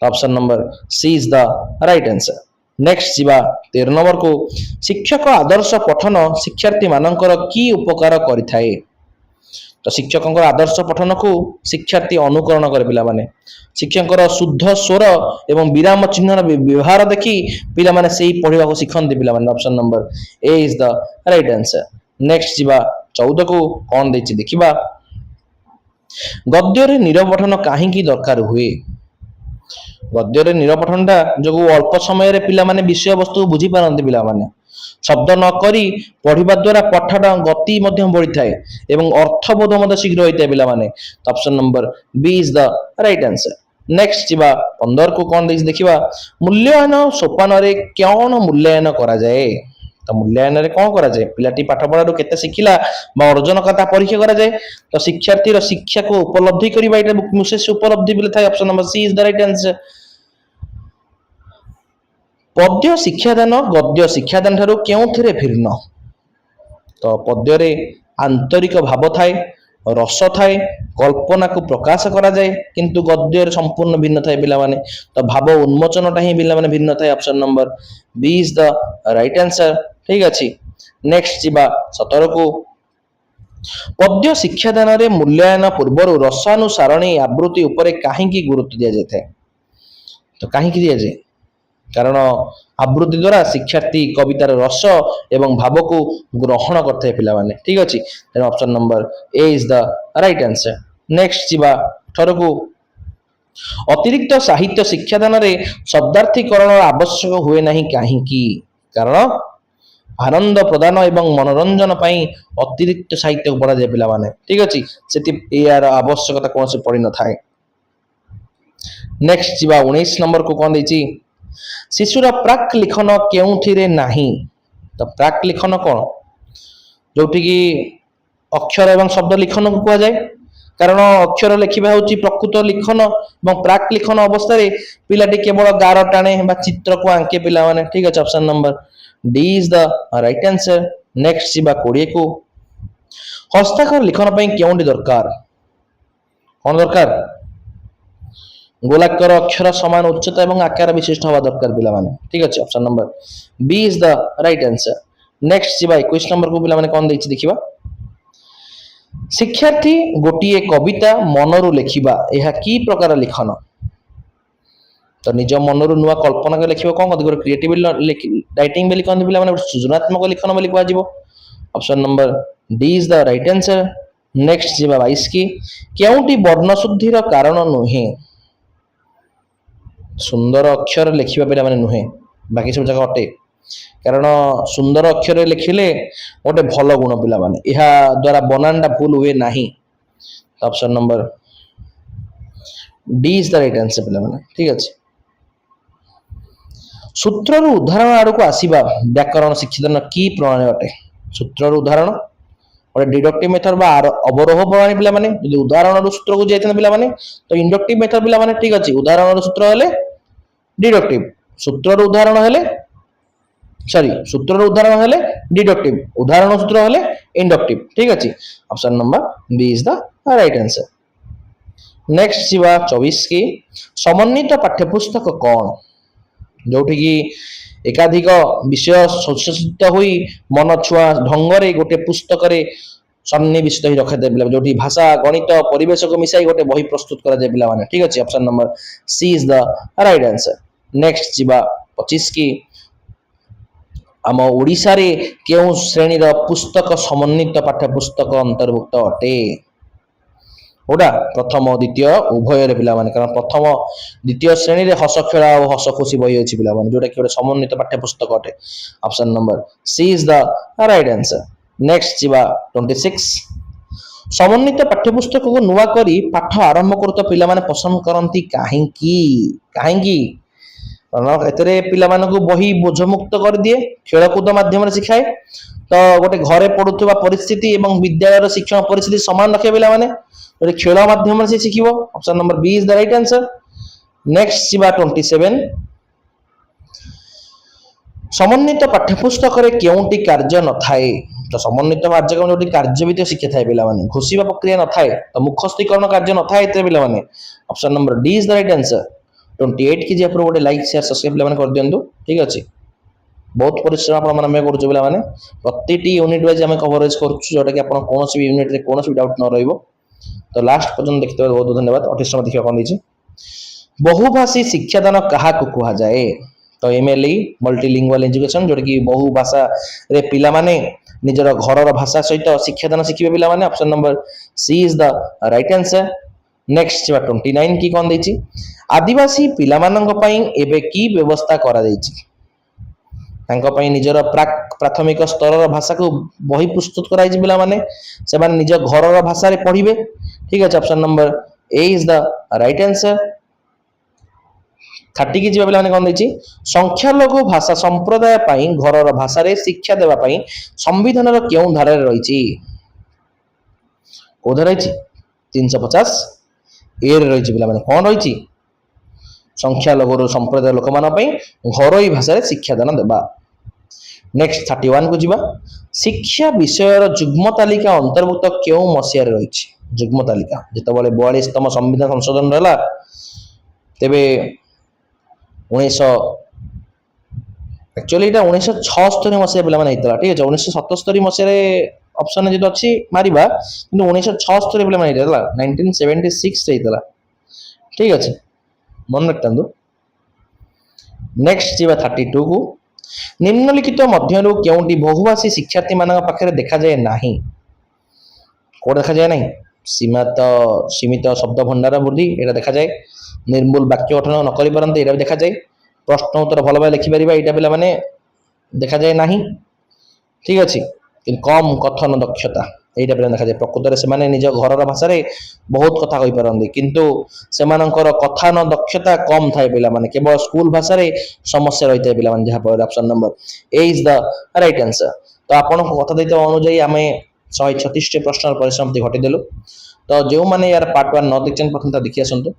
Option number C is the right answer. Next जीवा 13 नंबर को शिक्षक आदर्श पठन शिक्षार्थी मानकर की उपकार करिथाए। तो शिक्षकों आदर्श पठन को शिक्षार्थी अनुकरण करे पिला माने शिक्षकों शुद्ध स्वर एवं विराम चिन्हर व्यवहार देखि पिला माने सेही पढ़िबा को शिखंती पिला माने। Option number A is the right answer. Next जीवा 14 को कौन देछि देखिबा। गद्य रे नीरव पठन काहेकि दरकार हुए। गद्य नीरव पठनटा जो अल्प समय पिला माने विषय वस्तु बुझी पारंती पिला माने शब्द न करी पढ़िबा द्वारा पठटा गति मध्य बढ़ी थाए एवं अर्थबोध मध्य शीघ्र होता है पिला माने। Option number B is the right answer. Next जीवा 15 को कौन देछि देखिबा। मूल्यांकन सोपान रे कौन मूल्यांकन करा जाए। तो मूल्यांकन रे कौन करा जाए पिलाटी पाठ पढ़ारू केते शिखिला बा अर्जन कथा परीक्षा करा जाए। तो शिक्षार्थी रो शिक्षा को उपलब्धि करिबा एटा विशेष उपलब्धि बिले थाए। Option number C is the right answer. पद्य शिक्षादान गद्य शिक्षादान ठारू केउथिरे भिन्न। तो पद्य रे आंतरिक भाव थाए रस थाए कल्पना को प्रकाश करा जाए किंतु गद्य रे संपूर्ण भिन्न थाए पिला माने। तो भाव उन्मोचनटा ही पिला माने भिन्न थाए। Option number B is the right answer. ठीक अछि। नेक्स्ट जीवा 17 को पद्य शिक्षादान रे मूल्यांकन पूर्व रसानुसारणी आवृत्ति उपरे काहेकि गुरुत्व दिया जाए। तो काहेकि दिया जाए कारण आवृत्ति द्वारा शिक्षार्थी कवितार रस एवं भाव को ग्रहण करते पिला माने। ठीक अछि। Option number A is the right answer. Next जीवा 18 को अतिरिक्त साहित्य शिक्षादान रे शब्दार्थीकरण आवश्यक हुए नहीं काहेकि कारण आनंद प्रदान एवं मनोरंजन पई अतिरिक्त साहित्य पढ़ा जाए पिला माने। ठीक अछि। सेति यार आवश्यकता कोन से पड़ी न थाए। नेक्स्ट जीवा 19 नंबर को कौन देछि। शिशुर प्राक लिखन केउथिरे नाही। तो प्राक लिखन कौन जोठी की अक्षर एवं शब्द लिखन को कहा जाए कारण अक्षर लिखा हूँ प्रकृत लिखन और प्राक लिखन अवस्था पिलाटी केवल गार टाणे चित्र को आंके पिला माने। ठीक है। Option number D is the right answer. Next जीवा 20 को हस्ताक्षर लिखन पई केउंडी दरकार कौन दरकार गोलाकार अक्षर समान उच्चता एवं आकार विशिष्ट हवा दरकार पिला माने। ठीक अछि। Option number B is the right answer. Next जीवा 21 नंबर को पिला माने कोन देछि देखिबा। शिक्षार्थी गोटिए कविता मनरु लेखिबा एहा की प्रकार लिखन। तो निज मनरु नुआ कल्पना के लेखिबा कोन कदि क्रिएटिव राइटिंग बेली कोन पिला माने सृजनात्मक लिखन बेली कुआ जिवो। Option number D is the right answer. Next जीवा 22 की केउंटी वर्ण शुद्धिर कारण नुहे। सुंदर अक्षर लिखिबा पिला माने नुहे बाकी सब जगह अटे कारण सुंदर अक्षर लिखिले गोटे भल गुण पिला माने एहा द्वारा बनानटा भूल हुए नाही। Option number D is the right answer पिला माने। ठीक अछि। सूत्र रो उदाहरण आड़ को आसीबा व्याकरण शिक्षादान की प्रणाली अटे। सूत्र रो उदाहरण और डिडक्टिव मेथड बा अवरोह प्रणाली पिला माने यदि उदाहरण रो सूत्र को जायतन पिला माने तो इंडक्टिव मेथड पिला माने। ठीक अछि। उदाहरण रो सूत्र हेले डिडक्टिव सूत्र उदाहरण हेले सूत्र उदाहरण हेले डिडक्टिव उदाहरण सूत्र हेले इंडक्टिव। ठीक अछि। Option number B is the right answer. Next जीवा 24 की समन्वित पाठ्यपुस्तक कौन जोठी की एकाधिक विषय संश्लेषित हुई मन छुआ ढंग रे गोटे पुस्तक रे सन्निविष्ट ही रखा जाए जो भाषा गणित परिवेश को मिसाई गोटे बही प्रस्तुत करा जाए पिला माने। ठीक अछि। Option number C is the right answer. Next जीवा 25 की आम ओडिशा रे केउ श्रेणी रा पुस्तक समन्वित पाठ्यपुस्तक अंतर्भुक्त अटे। ओडा प्रथम द्वितीय उभय रे पिला माने कारण प्रथम द्वितीय श्रेणी रे हस खेला और हस खुशी बही अछि पिला माने जोटा कि समन्वित पाठ्यपुस्तक अटे। Option number C is the right answer. Next जीवा 26 समन्वित पाठ्यपुस्तक को नुआ करी पाठ आरंभ करता पिला माने पसंद करंती काहेकि कारण एतरे पिला मानकु बही बोझमुक्त कर दिए खेलकूद माध्यम शिखाए तो गोटे घरे पढ़ुवा परिस्थिति एवं विद्यालय शिक्षण परिस्थिति समान रखे पिला माने खेल माध्यम से शिखिबो। Option number B is the right answer. Next जीवा 27 समन्वित पाठ्यपुस्तक रे केउंटी कार्य न थाए। तो समन्वित पाठ्यक्रम जोटी कार्य भित्तिक शिक्षा थाए पिला माने घोषिबा प्रक्रिया न थाए तो मुखस्थीकरण कार्य न थाए एते पिला माने। Option number D is the right answer. 28 की जी गोटे लाइक शेयर सब्सक्राइब पे कर दिंतु ठीक अच्छे बहुत परिश्रम आप करुचे पे प्रति यूनिट वाइज आम कवरेज करोटा कि कौन भी यूनिट में कौन भी डाउट न रही तो लास्ट पर्यटन देखते बहुत बहुत धन्यवाद 28 नंबर देखिए कौन देती बहुभाषी शिक्षादान क्या कहुए तो एमएलई मल्टीलिंगुअल एजुकेशन जोटा कि बहुभाषा रे पिला माने निजर घर भाषा सहित शिक्षादान शिखिबे पिला माने option number C is the right answer next 29 की कौन देती आदिवासी पिला मानंग पई एबे की व्यवस्था करा देती निजर प्राथमिक स्तर भाषा को बही प्रस्तुत कराई पिला माने से माने निज घर भाषा रे पढ़िबे ठीक है option number A is the right answer 30 की जीवा पे कौन देती संख्यालघु भाषा संप्रदाय पाई घर भाषा रे शिक्षा देवा पाई संविधान क्यों धारा रही कौ धारा रही 350 ए रही पे कौन रही संख्यालघु संप्रदाय लोक मान घर भाषा रे शिक्षादान देवा नेक्स्ट 31 को जीवा शिक्षा विषय जुग्म तालिका अंतर्भुक्त क्यों मसीह रही जुग्म तालिका जिते 42तम संविधान संशोधन रहा तेबे 19 एक्चुअली एटा 1976 मसीहा पिला माने हितला ठीक है 1977 मसीहा रे ऑप्शन जे अछि मारिबा किंतु 1976 पिला माने हितला 1976 रे हितला ठीक अछि मन रखतंदु नेक्स्ट जीवा 32 को निम्नलिखित मध्यरु केउंटी बहुभाषी शिक्षार्थी मानक पाखरे देखा जाय नाही को देखा जाय नाही सीमित शब्द भंडार वृद्धि एटा देखा जाए निर्मूल वाक्य गठन न करि परंते एटा देखा जाए प्रश्न उत्तर भल भाव लिखि परिबा एटा पिला माने देखा जाए नाही ठीक अछि कि कम कथन दक्षता एटा पिला देखा जाए प्रकृत रे से माने निज घर भाषा रे बहुत कथा कहि परंती किंतु सेमानकर कथन दक्षता कम थाए पिला माने केवल स्कूल भाषा रे समस्या रहिते पिला माने जहा पर option number A is the right answer तो आपण को कथा दैते अनुसार आमे 136 प्रश्न परिसमाप्ति घटी देलु तो जो मैंने यार पार्ट 1 न देखते प्रथम देखी आसतु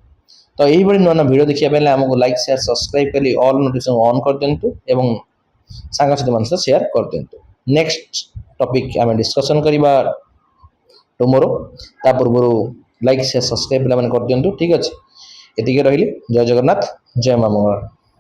तो यही नुआ नुआ वीडियो देखिए पहले आमको लाइक शेयर सब्सक्राइब कर ऑल नोटिफिकेशन ऑन कर दिंतु एवं सांगसाथी मान शेयर कर दिंतु नेक्स्ट टॉपिक आम डिस्कशन करबा टुमोरो ता पूर्व लाइक शेयर सब्सक्राइब पे कर दिंतु ठीक अच्छे एतिके रही जय जगन्नाथ जय मां मंगला।